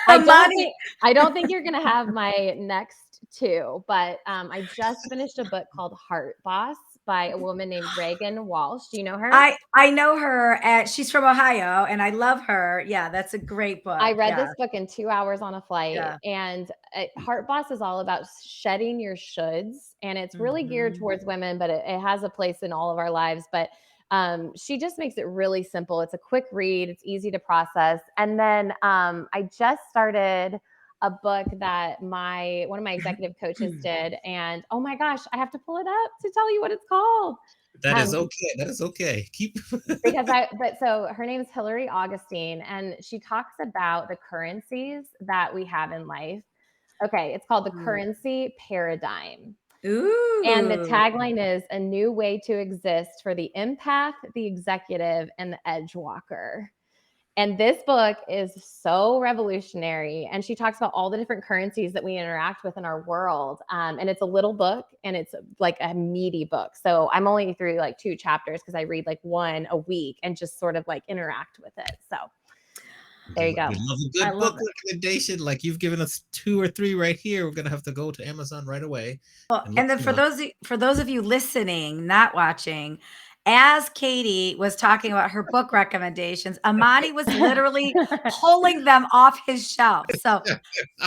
Speaker 3: I
Speaker 1: god.
Speaker 3: don't
Speaker 1: Monty
Speaker 3: think I don't think you're gonna have my next two, but I just finished a book called Heart Boss by a woman named Reagan Walsh. Do you know her?
Speaker 1: I know her, she's from Ohio, and I love her. Yeah, that's a great
Speaker 3: I
Speaker 1: book.
Speaker 3: read
Speaker 1: Yeah,
Speaker 3: this book in 2 hours on a flight,
Speaker 1: yeah.
Speaker 3: and Heart Boss is all about shedding your shoulds, and it's really geared
Speaker 1: Mhm.
Speaker 3: towards women, but it has a place in all of our lives. But she just makes it really simple. It's a quick read. It's easy to process. And then I just started a book that my one of my executive coaches did, and oh my gosh, I have to pull it up to tell you what it's called.
Speaker 2: That is
Speaker 3: Um,
Speaker 2: okay. That is okay. Keep.
Speaker 3: but so her name is Hillary Augustine, and she talks about the currencies that we have in life. Okay, it's called the
Speaker 1: Ooh.
Speaker 3: currency paradigm. And the
Speaker 1: Ooh.
Speaker 3: tagline is a new way to exist for the empath, the executive, and the edge walker. And this book is so revolutionary. And she talks about all the different currencies that we interact with in our world. And it's a little book, and it's like a meaty book. So I'm only through like 2 chapters because I read like one a week and just sort of like interact with it. So There you
Speaker 2: We
Speaker 3: go.
Speaker 2: love a
Speaker 1: I
Speaker 2: good book
Speaker 1: love it.
Speaker 2: recommendation. Like you've given us 2 or 3 right here. We're gonna have to go to Amazon right away
Speaker 1: Well,
Speaker 2: and look
Speaker 1: and then
Speaker 2: them up.
Speaker 1: for those of you listening, not watching, as Katie was talking about her book recommendations, Amani was literally pulling them off his shelf. So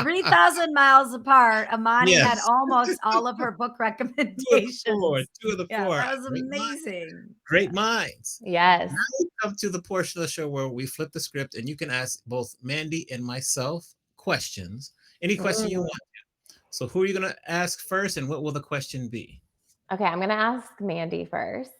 Speaker 1: 3,000 miles apart, Amani had
Speaker 2: Yes,
Speaker 1: almost all of her book
Speaker 2: 2 of the 4,
Speaker 1: recommendations.
Speaker 2: 2 of the
Speaker 1: Yeah,
Speaker 2: 4.
Speaker 1: that was
Speaker 2: Great minds,
Speaker 1: amazing.
Speaker 2: great
Speaker 1: Yeah.
Speaker 2: minds.
Speaker 3: Yes.
Speaker 2: Now we come to the portion of the show where we flip the script and you can ask both Mandy and myself questions. Any question you
Speaker 3: Mm.
Speaker 2: want. So who are you gonna ask first, and what will the question be?
Speaker 3: Okay, I'm gonna ask Mandy first.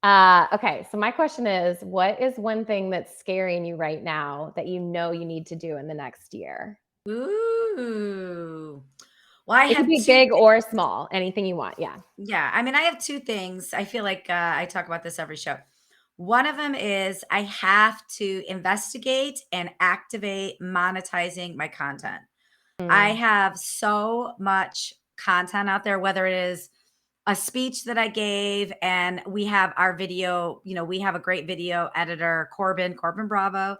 Speaker 3: Okay, so my question is, what is one thing that's scaring you right now that you know you need to do in the next year?
Speaker 1: Ooh. Well, I
Speaker 3: It could
Speaker 1: have
Speaker 3: be
Speaker 1: 2
Speaker 3: big or small, anything you want. Yeah.
Speaker 1: Yeah, I mean, I have 2 things. I feel like, I talk about this every show. One of them is I have to investigate and activate monetizing my content. I
Speaker 3: Mm,
Speaker 1: have so much content out there, whether it is a speech that I gave, and we have our video, we have a great video editor, Corbin Bravo,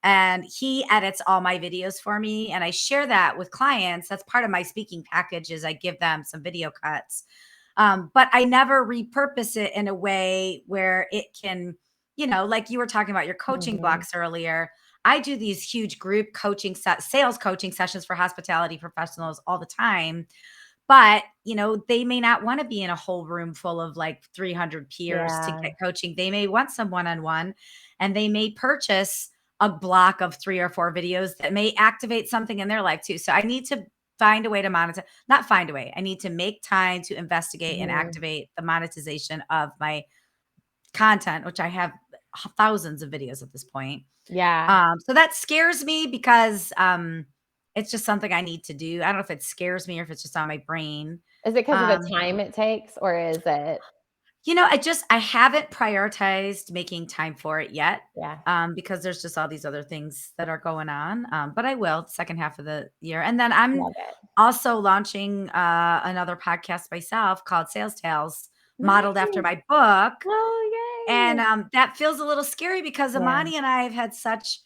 Speaker 1: and he edits all my videos for me. And I share that with clients. That's part of my speaking package is I give them some video cuts. But I never repurpose it in a way where it can, like you were talking about your coaching
Speaker 3: mhm.
Speaker 1: blocks earlier. I do these huge group sales coaching sessions for hospitality professionals all the time. But, they may not want to be in a whole room full of like 300 peers to
Speaker 3: Yeah.
Speaker 1: get coaching. They may want some one on one, and they may purchase a block of 3 or 4 videos that may activate something in their life too. So I need to find a way to monetize, not find a way. I need to make time to investigate and
Speaker 3: Mhm.
Speaker 1: activate the monetization of my content, which I have thousands of videos at this point.
Speaker 3: Yeah.
Speaker 1: So that scares me because it's just something I need to do. I don't know if it scares me or if it's just on my brain.
Speaker 3: Is it because of the
Speaker 1: Um,
Speaker 3: time it takes, or is it
Speaker 1: I haven't prioritized making time for it yet,
Speaker 3: yeah,
Speaker 1: because there's just all these other things that are going on. But I will second half of the year, and then I'm
Speaker 3: love it.
Speaker 1: also launching another podcast myself called Sales Tales, modeled after
Speaker 3: Nice.
Speaker 1: my book,
Speaker 3: Oh,
Speaker 1: and
Speaker 3: yay.
Speaker 1: that feels a little scary because
Speaker 3: Yeah.
Speaker 1: Amani and I have had such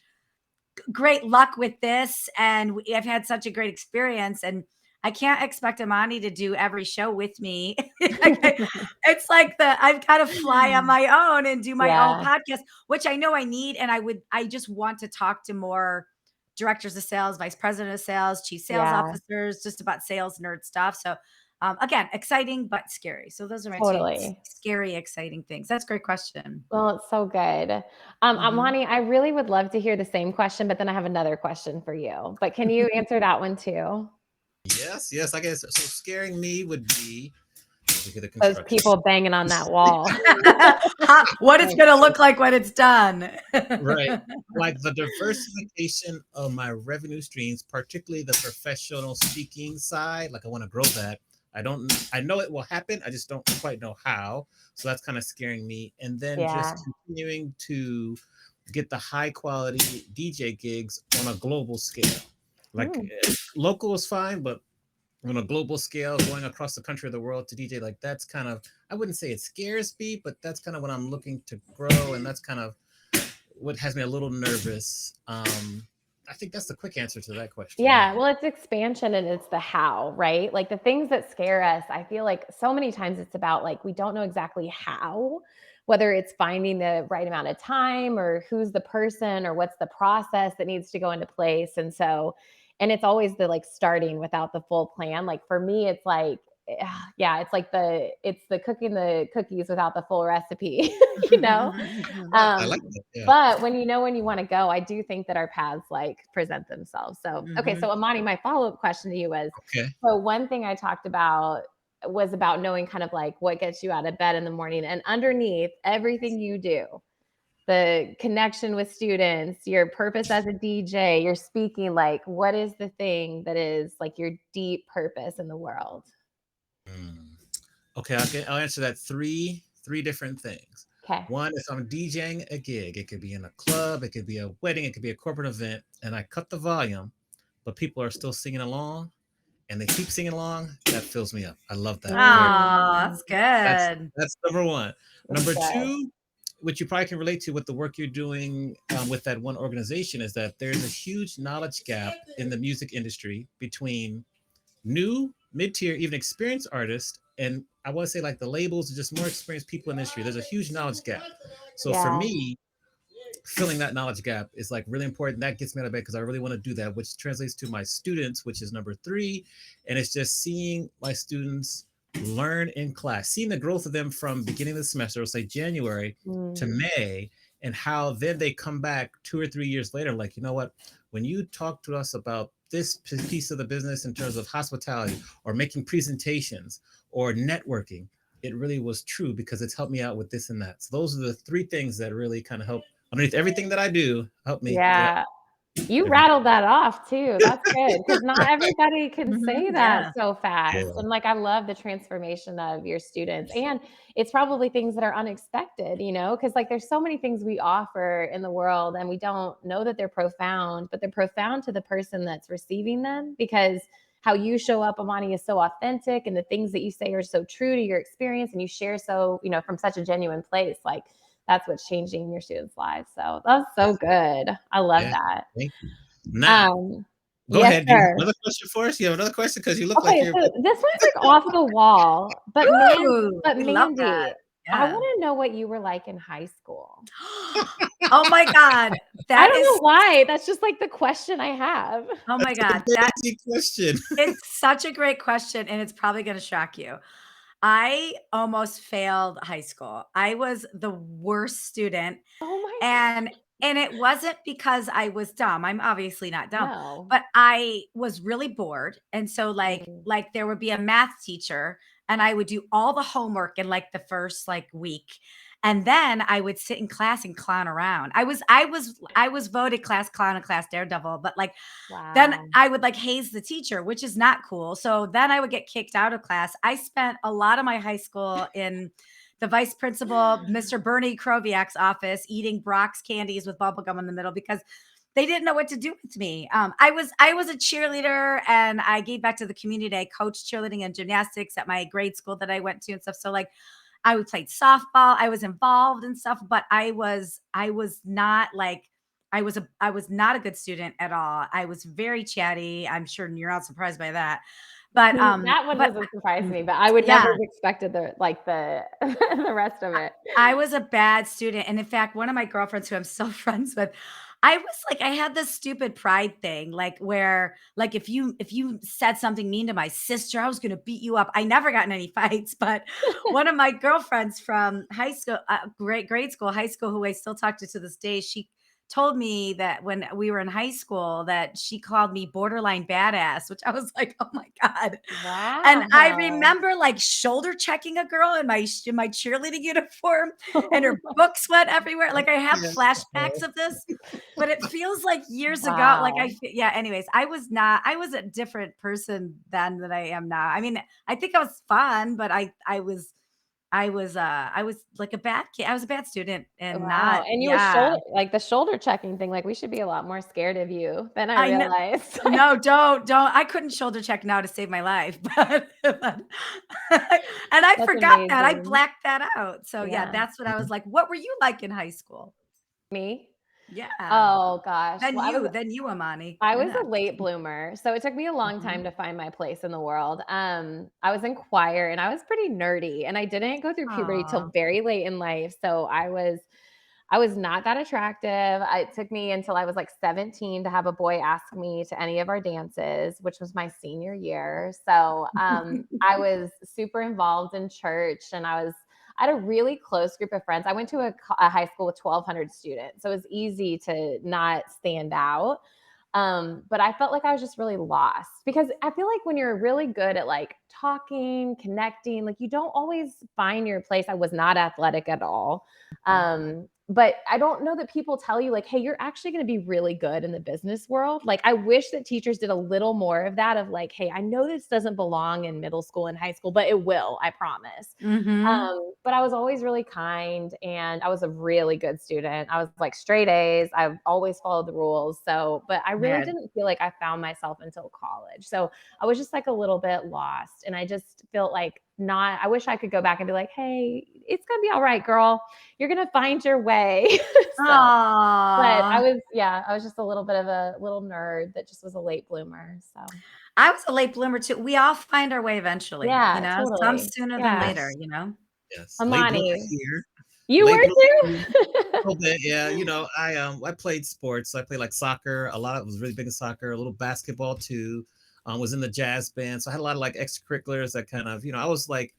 Speaker 1: great luck with this, and I've had such a great experience, and I can't expect Amani to do every show with me. It's like I've got to fly on my own and do my own
Speaker 3: Yeah,
Speaker 1: podcast, which I know I need, and I just want to talk to more directors of sales, vice president of sales, chief sales
Speaker 3: yeah,
Speaker 1: officers, just about sales nerd stuff. So, again, exciting but scary. So those are my two
Speaker 3: totally.
Speaker 1: scary, exciting things. That's a great question.
Speaker 3: Well, it's so good.
Speaker 1: Mhm.
Speaker 3: Amani, I really would love to hear the same question, but then I have another question for you. But can you answer that one too?
Speaker 2: Yes, yes, I guess so. Scaring me would be we get a
Speaker 3: Those
Speaker 2: construction.
Speaker 3: people banging on that wall.
Speaker 1: What it's gonna look like when it's done.
Speaker 2: Right. Like the diversification of my revenue streams, particularly the professional speaking side. Like I want to grow that. I know it will happen. I just don't quite know how. So that's kind of scaring me. And then
Speaker 3: Yeah.
Speaker 2: just continuing to get the high quality DJ gigs on a global scale. Like
Speaker 3: Mm,
Speaker 2: local is fine, but on a global scale, going across the country or the world to DJ, like that's kind of, I wouldn't say it scares me, but that's kind of what I'm looking to grow. And that's kind of what has me a little nervous. I think that's the quick answer to that question.
Speaker 3: yeah,
Speaker 2: Yeah.
Speaker 3: well, it's expansion and it's the how, right? Like the things that scare us, I feel like so many times it's about like we don't know exactly how, whether it's finding the right amount of time or who's the person or what's the process that needs to go into place. And so, and it's always the like starting without the full plan. Like for me, it's like, yeah, it's the cooking the cookies without the full recipe, you know?
Speaker 2: I like
Speaker 3: Um,
Speaker 2: that. Yeah.
Speaker 3: but when you know when you want to go, I do think that our paths like present themselves. So, okay, so
Speaker 1: Mhm.
Speaker 3: Amani, my follow-up question to you was
Speaker 2: Okay.
Speaker 3: so one thing I talked about was about knowing kind of like what gets you out of bed in the morning and underneath everything you do, the connection with students, your purpose as a DJ, your speaking, like what is the thing that is like your deep purpose in the world?
Speaker 2: Mm. Okay. I'll answer that three different things.
Speaker 3: Okay.
Speaker 2: One, if I'm DJing a gig, it could be in a club, it could be a wedding, it could be a corporate event, and I cut the volume, but people are still singing along and they keep singing along, that fills me up. I love that. Very
Speaker 1: Aw,
Speaker 3: Mm,
Speaker 1: that's good.
Speaker 2: that's number one.
Speaker 3: that's
Speaker 2: Number
Speaker 3: good.
Speaker 2: two, what you probably can relate to with the work you're doing with that one organization is that there's a huge knowledge gap in the music industry between new, mid-tier, even experienced artists, and I want to say like the labels and just more experienced people in the industry. There's a huge knowledge gap. So for
Speaker 3: Yeah.
Speaker 2: me, filling that knowledge gap is like really important. That gets me out of bed because I really want to do that, which translates to my students, which is number three. And it's just seeing my students learn in class, seeing the growth of them from beginning of the semester, say January to
Speaker 3: Mm.
Speaker 2: May, and how then they come back 2 or 3 years later, like, you know what, when you talk to us about this piece of the business in terms of hospitality or making presentations or networking, it really was true because it's helped me out with this and that. So those are the three things that really kind of help underneath everything that I do, help me get
Speaker 3: Yeah. You
Speaker 2: every
Speaker 3: rattled that off too. That's good because not everybody can say that
Speaker 1: Yeah.
Speaker 3: so fast.
Speaker 2: yeah.
Speaker 3: And like, I love the transformation of your students. And it's probably things that are unexpected, because like there's so many things we offer in the world and we don't know that they're profound, but they're profound to the person that's receiving them because how you show up, Amani, is so authentic and the things that you say are so true to your experience and you share so, from such a genuine place. Like, that's what's changing your students' lives. So that's so good. I love
Speaker 2: Yeah.
Speaker 3: that.
Speaker 2: Thank you. Now,
Speaker 3: Um,
Speaker 2: go
Speaker 3: yes,
Speaker 2: ahead. Do you have
Speaker 3: sir.
Speaker 2: another question for us? You have another question because you look like
Speaker 3: Okay,
Speaker 2: you're.
Speaker 3: so this one's like off the wall, but
Speaker 1: Ooh, we love that.
Speaker 3: Mandy, I
Speaker 1: Yeah.
Speaker 3: want to know what you were like in high school.
Speaker 1: Oh my God.
Speaker 3: I
Speaker 1: That
Speaker 3: don't
Speaker 1: is
Speaker 3: know why. That's just like the question I have.
Speaker 1: oh my
Speaker 2: That's a
Speaker 1: God.
Speaker 2: very
Speaker 1: That
Speaker 2: easy question.
Speaker 1: it's such a great question, and it's probably gonna shock you. I almost failed high school. I was the worst student.
Speaker 3: Oh my
Speaker 1: And
Speaker 3: God.
Speaker 1: it wasn't because I was dumb. I'm obviously not dumb,
Speaker 3: No.
Speaker 1: but I was really bored. And so
Speaker 3: Mm.
Speaker 1: like there would be a math teacher and I would do all the homework in like the first like week. And then I would sit in class and clown around. I was voted class clown and class daredevil, but like then
Speaker 3: Wow.
Speaker 1: I would like haze the teacher, which is not cool. So then I would get kicked out of class. I spent a lot of my high school in the vice principal, Mr. Bernie Kroviak's office, eating Brock's candies with bubble gum in the middle because they didn't know what to do with me. I was a cheerleader and I gave back to the community. I coached cheerleading and gymnastics at my grade school that I went to and stuff. So like I played softball. I was involved in stuff, but I was not like I was not a good student at all. I was very chatty. I'm sure you're not surprised by that. But
Speaker 3: That one
Speaker 1: but
Speaker 3: doesn't surprise me, but I would never
Speaker 1: yeah,
Speaker 3: have expected the the rest of it.
Speaker 1: I was a bad student, and in fact, one of my girlfriends who I'm still friends with, I was like I had this stupid pride thing, like, where, like, if you said something mean to my sister, I was gonna beat you up. I never got in any fights, but one of my girlfriends from high school, grade school, high school, who I still talk to this day, she told me that when we were in high school that she called me borderline badass, which I was like, "Oh my God." And I
Speaker 3: Wow.
Speaker 1: remember like shoulder checking a girl in my cheerleading uniform and her books went everywhere. Like I have
Speaker 2: Yeah.
Speaker 1: flashbacks of this, but it feels like years ago. Like
Speaker 3: Wow.
Speaker 1: yeah, anyways, I was a different person then than I am now. I mean, I think I was fun, but I was like a bad kid. I was a bad student and
Speaker 3: Wow,
Speaker 1: not
Speaker 3: and you were
Speaker 1: yeah.
Speaker 3: the shoulder checking thing, like, we should be a lot more scared of you than I
Speaker 1: I know.
Speaker 3: realized,
Speaker 1: No,
Speaker 3: like,
Speaker 1: don't. I couldn't shoulder check now to save my life, but and I
Speaker 3: that's
Speaker 1: forgot that. I
Speaker 3: amazing.
Speaker 1: blacked that out. So yeah,
Speaker 3: Yeah.
Speaker 1: that's what I was like. What were you like in high school?
Speaker 3: Me?
Speaker 1: Yeah.
Speaker 3: Oh gosh.
Speaker 1: Then
Speaker 3: Well,
Speaker 1: you, then you, Amani.
Speaker 3: I was
Speaker 1: Yeah.
Speaker 3: a late bloomer, so it took me a long time
Speaker 1: Mhm.
Speaker 3: to find my place in the world. I was in choir and I was pretty nerdy, and I didn't go through puberty till
Speaker 1: Aw.
Speaker 3: very late in life, so I was not that attractive. It took me until I was like 17 to have a boy ask me to any of our dances, which was my senior year. So I was super involved in church and I had a really close group of friends. I went to a high school with 1,200 students. So it was easy to not stand out. But I felt like I was just really lost because I feel like when you're really good at like talking, connecting, like you don't always find your place. I was not athletic at all. But I don't know that people tell you like, hey, you're actually going to be really good in the business world. Like, I wish that teachers did a little more of that of like, hey, I know this doesn't belong in middle school and high school, but it will, I promise.
Speaker 1: Mhm.
Speaker 3: But I was always really kind and I was a really good student. I was like straight A's. I've always followed the rules. So, but I really
Speaker 1: Man.
Speaker 3: didn't feel like I found myself until college. So I was just like a little bit lost. And I just felt like not, I wish I could go back and be like, hey, it's going to be all right, girl. You're going to find your way. So, but
Speaker 1: Aw.
Speaker 3: I was just a little bit of a little nerd that just was a late bloomer. So,
Speaker 1: I was a late bloomer too. We all find our way eventually,
Speaker 3: yeah,
Speaker 1: some
Speaker 3: totally.
Speaker 1: sooner than
Speaker 3: Yeah.
Speaker 1: later,
Speaker 2: Yes. Yes. Late bloomer
Speaker 3: Amani,
Speaker 2: here.
Speaker 3: you
Speaker 2: Late
Speaker 3: were
Speaker 2: bloomer here.
Speaker 3: too?
Speaker 2: A little bit, yeah. I played sports. I played like soccer. A lot of was really big in soccer. A little basketball too. Was in the jazz band, so I had a lot of like extracurriculars that kind of I was like,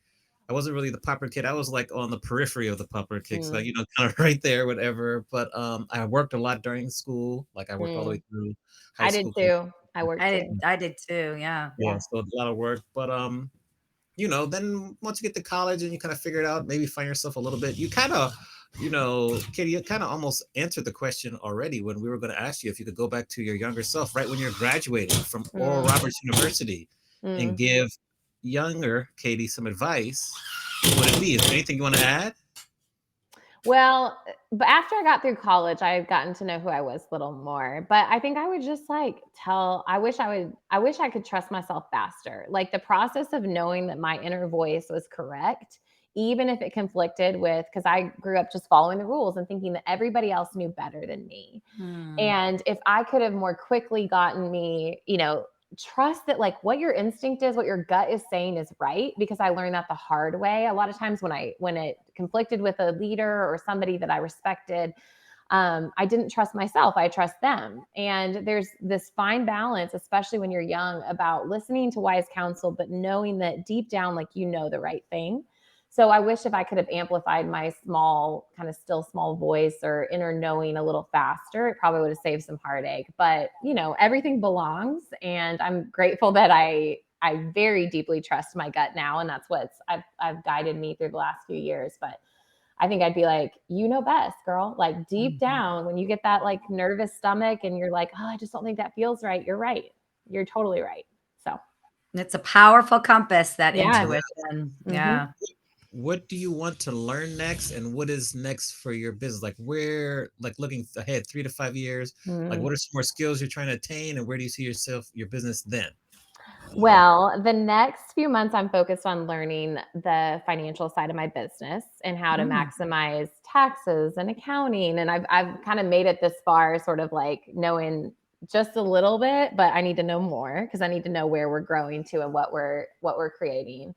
Speaker 2: I wasn't really the popular kid. I was like on the periphery of the popular kids, so
Speaker 3: Mm,
Speaker 2: kind of right there, whatever. But I worked a lot during school. Like I worked all the
Speaker 3: mm.
Speaker 2: way through high
Speaker 3: I did
Speaker 2: school.
Speaker 3: too. I worked too.
Speaker 1: I did too, yeah.
Speaker 2: Yeah,
Speaker 3: Yeah.
Speaker 2: so a lot of work. But then once you get to college and you kind of figure it out, maybe find yourself a little bit, you kind of, Katie, you kind of almost answered the question already when we were going to ask you if you could go back to your younger self, right when you're graduating from Oral
Speaker 3: Mm,
Speaker 2: Roberts University and
Speaker 3: mm.
Speaker 2: give younger Katie some advice. What would it be? Is there anything you want to add?
Speaker 3: Well, but after I got through college, I've gotten to know who I was a little more. But I think I would just like I wish I could trust myself faster. Like the process of knowing that my inner voice was correct, even if it conflicted with, because I grew up just following the rules and thinking that everybody else knew better than me.
Speaker 1: Hmm.
Speaker 3: And if I could have more quickly gotten me, trust that like what your instinct is, what your gut is saying is right, because I learned that the hard way. A lot of times when it conflicted with a leader or somebody that I respected, I didn't trust myself. I trust them. And there's this fine balance, especially when you're young, about listening to wise counsel, but knowing that deep down, like you know the right thing. So I wish if I could have amplified my small, kind of still small voice or inner knowing a little faster, it probably would have saved some heartache. But everything belongs, and I'm grateful that I very deeply trust my gut now, and that's I've guided me through the last few years. But I think I'd be like, you know best, girl. Like deep
Speaker 1: Mhm.
Speaker 3: down, when you get that like nervous stomach and you're like, oh, I just don't think that feels right. You're right. You're totally right. So
Speaker 1: It's a powerful compass, that
Speaker 3: yeah.
Speaker 2: Correct.
Speaker 1: intuition.
Speaker 3: Mm-hmm.
Speaker 1: Yeah.
Speaker 2: What do you want to learn next, and what is next for your business? Like where, like looking ahead 3 to 5 years, like
Speaker 3: Mm.
Speaker 2: what are some more skills you're trying to attain, and where do you see your business then?
Speaker 3: Well, the next few months, I'm focused on learning the financial side of my business and how to
Speaker 1: Mm.
Speaker 3: maximize taxes and accounting. And I've kind of made it this far, sort of like knowing just a little bit, but I need to know more because I need to know where we're growing to and what we're creating.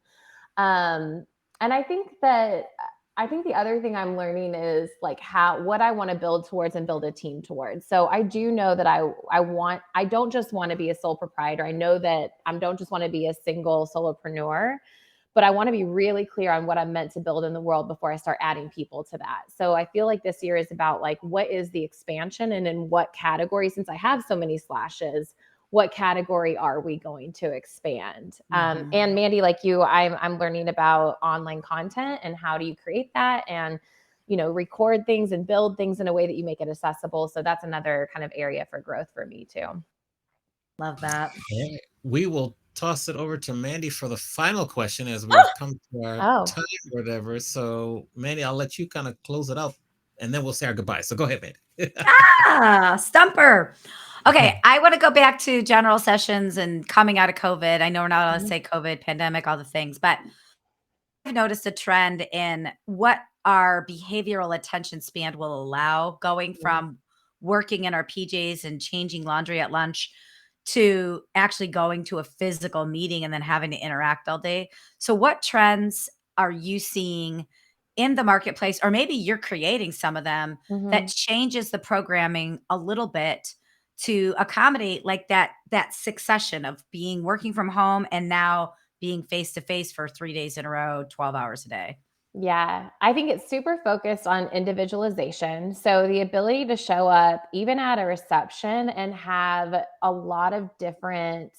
Speaker 3: Um, and I think the other thing I'm learning is like what I want to build towards and build a team towards. So I do know that I don't just want to be a sole proprietor. I know that I don't just want to be a single solopreneur, but I want to be really clear on what I'm meant to build in the world before I start adding people to that. So I feel like this year is about like what is the expansion and in what category, since I have so many slashes, what category are we going to expand?
Speaker 1: Mhm.
Speaker 3: And Mandy, like you, I'm learning about online content and how do you create that and record things and build things in a way that you make it accessible. So that's another kind of area for growth for me too.
Speaker 1: Love that.
Speaker 2: All right. We will toss it over to Mandy for the final question as we've come to our
Speaker 3: Oh,
Speaker 2: time or whatever. So, Mandy, I'll let you kind of close it up and then we'll say our goodbye. So, go ahead, Mandy.
Speaker 1: Stumper. Okay, I want to go back to general sessions and coming out of COVID. I know we're not allowed to
Speaker 3: mhm,
Speaker 1: say COVID, pandemic, all the things, but I've noticed a trend in what our behavioral attention span will allow, going
Speaker 3: mhm,
Speaker 1: from working in our PJs and changing laundry at lunch to actually going to a physical meeting and then having to interact all day. So, what trends are you seeing in the marketplace, or maybe you're creating some of them, that
Speaker 3: mhm.
Speaker 1: changes the programming a little bit to accommodate like that succession of being working from home and now being face to face for 3 days in a row, 12 hours a day?
Speaker 3: Yeah, I think it's super focused on individualization. So the ability to show up even at a reception and have a lot of different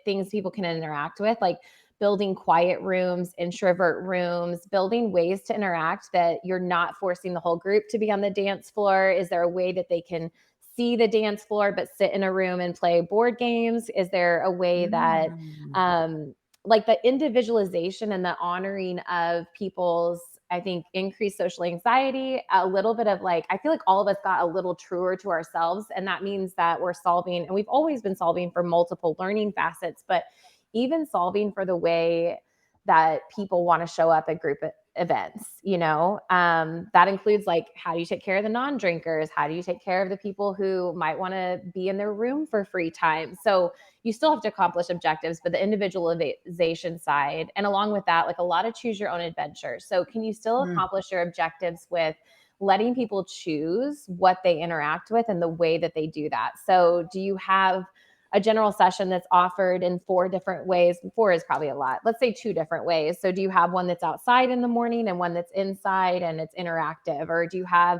Speaker 3: things people can interact with, like building quiet rooms, introvert rooms, building ways to interact that you're not forcing the whole group to be on the dance floor. Is there a way that they can see the dance floor but sit in a room and play board games? Is there a way that
Speaker 1: Mm.
Speaker 3: um, like the individualization and the honoring of people's, I think, increased social anxiety, a little bit of like, I feel like all of us got a little truer to ourselves. And that means that we're solving, and we've always been solving for multiple learning facets, but even solving for the way that people want to show up at group events, you know, that includes like, how do you take care of the non-drinkers? How do you take care of the people who might want to be in their room for free time? So you still have to accomplish objectives, but the individualization side, and along with that, like a lot of choose your own adventure. So can you still
Speaker 1: Mm,
Speaker 3: accomplish your objectives with letting people choose what they interact with and the way that they do that? So do you have a general session that's offered in 4 different ways? 4 is probably a lot. Let's say 2 different ways. So do you have one that's outside in the morning and one that's inside and it's interactive? Or do you have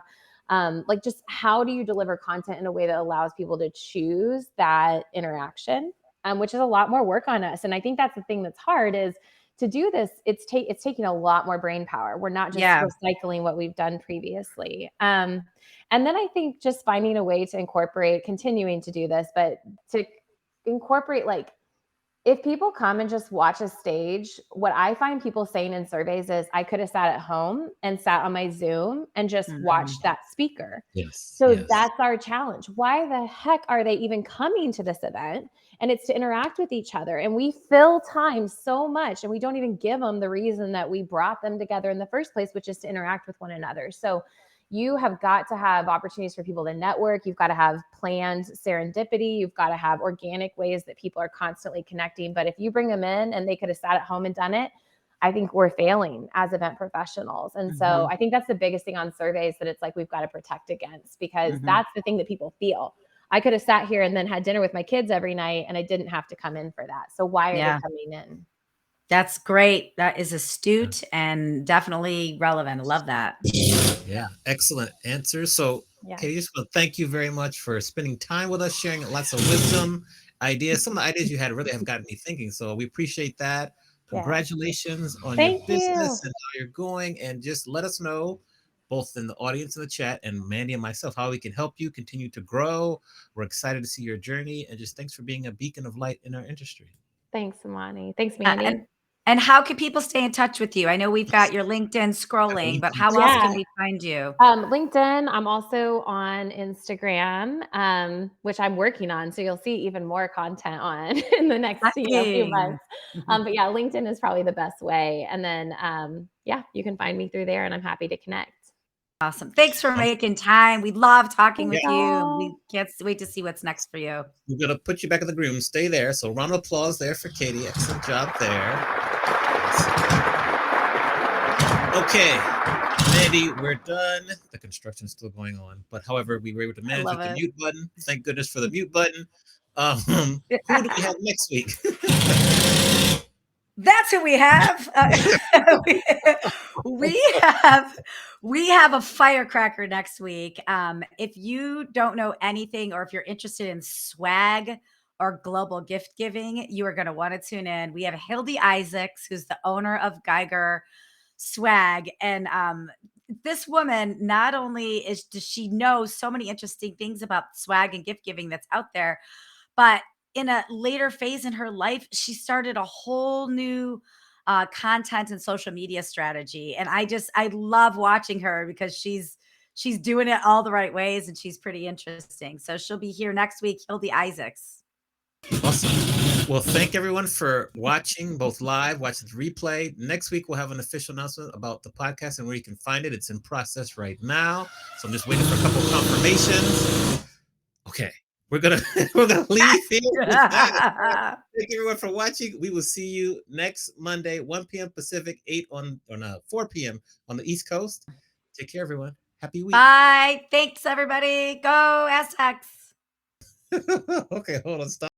Speaker 3: like, just how do you deliver content in a way that allows people to choose that interaction? Which is a lot more work on us. And I think that's the thing that's hard is to do this. It's taking a lot more brain power. We're not just
Speaker 1: yeah.
Speaker 3: recycling what we've done previously. And then I think just finding a way to incorporate, continuing to do this, but to incorporate, like, if people come and just watch a stage, what I find people saying in surveys is, I could have sat at home and sat on my Zoom and just watched
Speaker 1: Mhm.
Speaker 3: that speaker.
Speaker 2: Yes,
Speaker 3: So
Speaker 2: yes.
Speaker 3: that's our challenge. Why the heck are they even coming to this event? And it's to interact with each other. And we fill time so much, and we don't even give them the reason that we brought them together in the first place, which is to interact with one another. So you have got to have opportunities for people to network. You've got to have planned serendipity. You've got to have organic ways that people are constantly connecting. But if you bring them in and they could have sat at home and done it, I think we're failing as event professionals. And so
Speaker 1: Mhm.
Speaker 3: I think that's the biggest thing on surveys that it's like we've got to protect against, because
Speaker 1: Mhm.
Speaker 3: that's the thing that people feel. I could have sat here and then had dinner with my kids every night and I didn't have to come in for that. So why are they
Speaker 1: Yeah.
Speaker 3: coming in?
Speaker 1: That's great. That is astute and definitely relevant. I love that.
Speaker 2: Yeah, excellent answers. So,
Speaker 3: Yeah.
Speaker 2: Katie, just want to thank you very much for spending time with us, sharing lots of wisdom, ideas. Some of the ideas you had really have gotten me thinking. So, we appreciate that.
Speaker 3: Yeah.
Speaker 2: Congratulations on your
Speaker 3: Thank you.
Speaker 2: business and how you're going. And just let us know, both in the audience in the chat and Mandy and myself, how we can help you continue to grow. We're excited to see your journey. And just thanks for being a beacon of light in our industry.
Speaker 3: Thanks, Imani. Thanks,
Speaker 1: Uh,
Speaker 3: Mandy.
Speaker 1: and and how can people stay in touch with you? I know we've got your LinkedIn
Speaker 2: Have a
Speaker 1: scrolling,
Speaker 2: link
Speaker 1: but
Speaker 2: in the
Speaker 1: how else
Speaker 2: chat.
Speaker 1: can
Speaker 3: Yeah.
Speaker 1: we find you?
Speaker 3: LinkedIn. I'm also on Instagram, which I'm working on. So you'll see even more content on in the next, few
Speaker 1: Exciting.
Speaker 3: months. But yeah, LinkedIn is probably the best way. And then, yeah, you can find me through there, and I'm happy to connect.
Speaker 1: Awesome. Thanks for
Speaker 2: Awesome.
Speaker 1: making time. We love talking
Speaker 3: Thanks,
Speaker 1: with you.
Speaker 3: all.
Speaker 1: We can't wait to see what's next for you.
Speaker 2: We're going to put you back in the room. Stay there. So, round of applause there for Katie. Excellent job there. Okay, Mandy, we're done. The construction's still going on, but however, we were able to
Speaker 1: I
Speaker 2: manage
Speaker 1: love
Speaker 2: with the
Speaker 1: it.
Speaker 2: mute button. Thank goodness for the mute button. Who do we have next week?
Speaker 1: That's who we have. We we have we have a firecracker next week. If you don't know anything, or if you're interested in swag or global gift giving, you are going to want to tune in. We have Hildy Isaacs, who's the owner of Geiger Swag, and this woman, not only does she know so many interesting things about swag and gift giving that's out there, but in a later phase in her life, she started a whole new content and social media strategy. And I love watching her because she's doing it all the right ways, and she's pretty interesting. So she'll be here next week, Hildy Isaacs.
Speaker 2: Awesome. Well, thank everyone for watching, both live, watching the replay. Next week, we'll have an official announcement about the podcast and where you can find it. It's in process right now. So I'm just waiting for a couple of confirmations. Okay. We're gonna we're gonna leave here with that. Thank everyone for watching. We will see you next Monday, 1 p.m. Pacific, 4 p.m. on the East Coast. Take care, everyone. Happy week.
Speaker 1: Bye. Thanks, everybody. Go SX.
Speaker 2: Okay, hold on. Stop.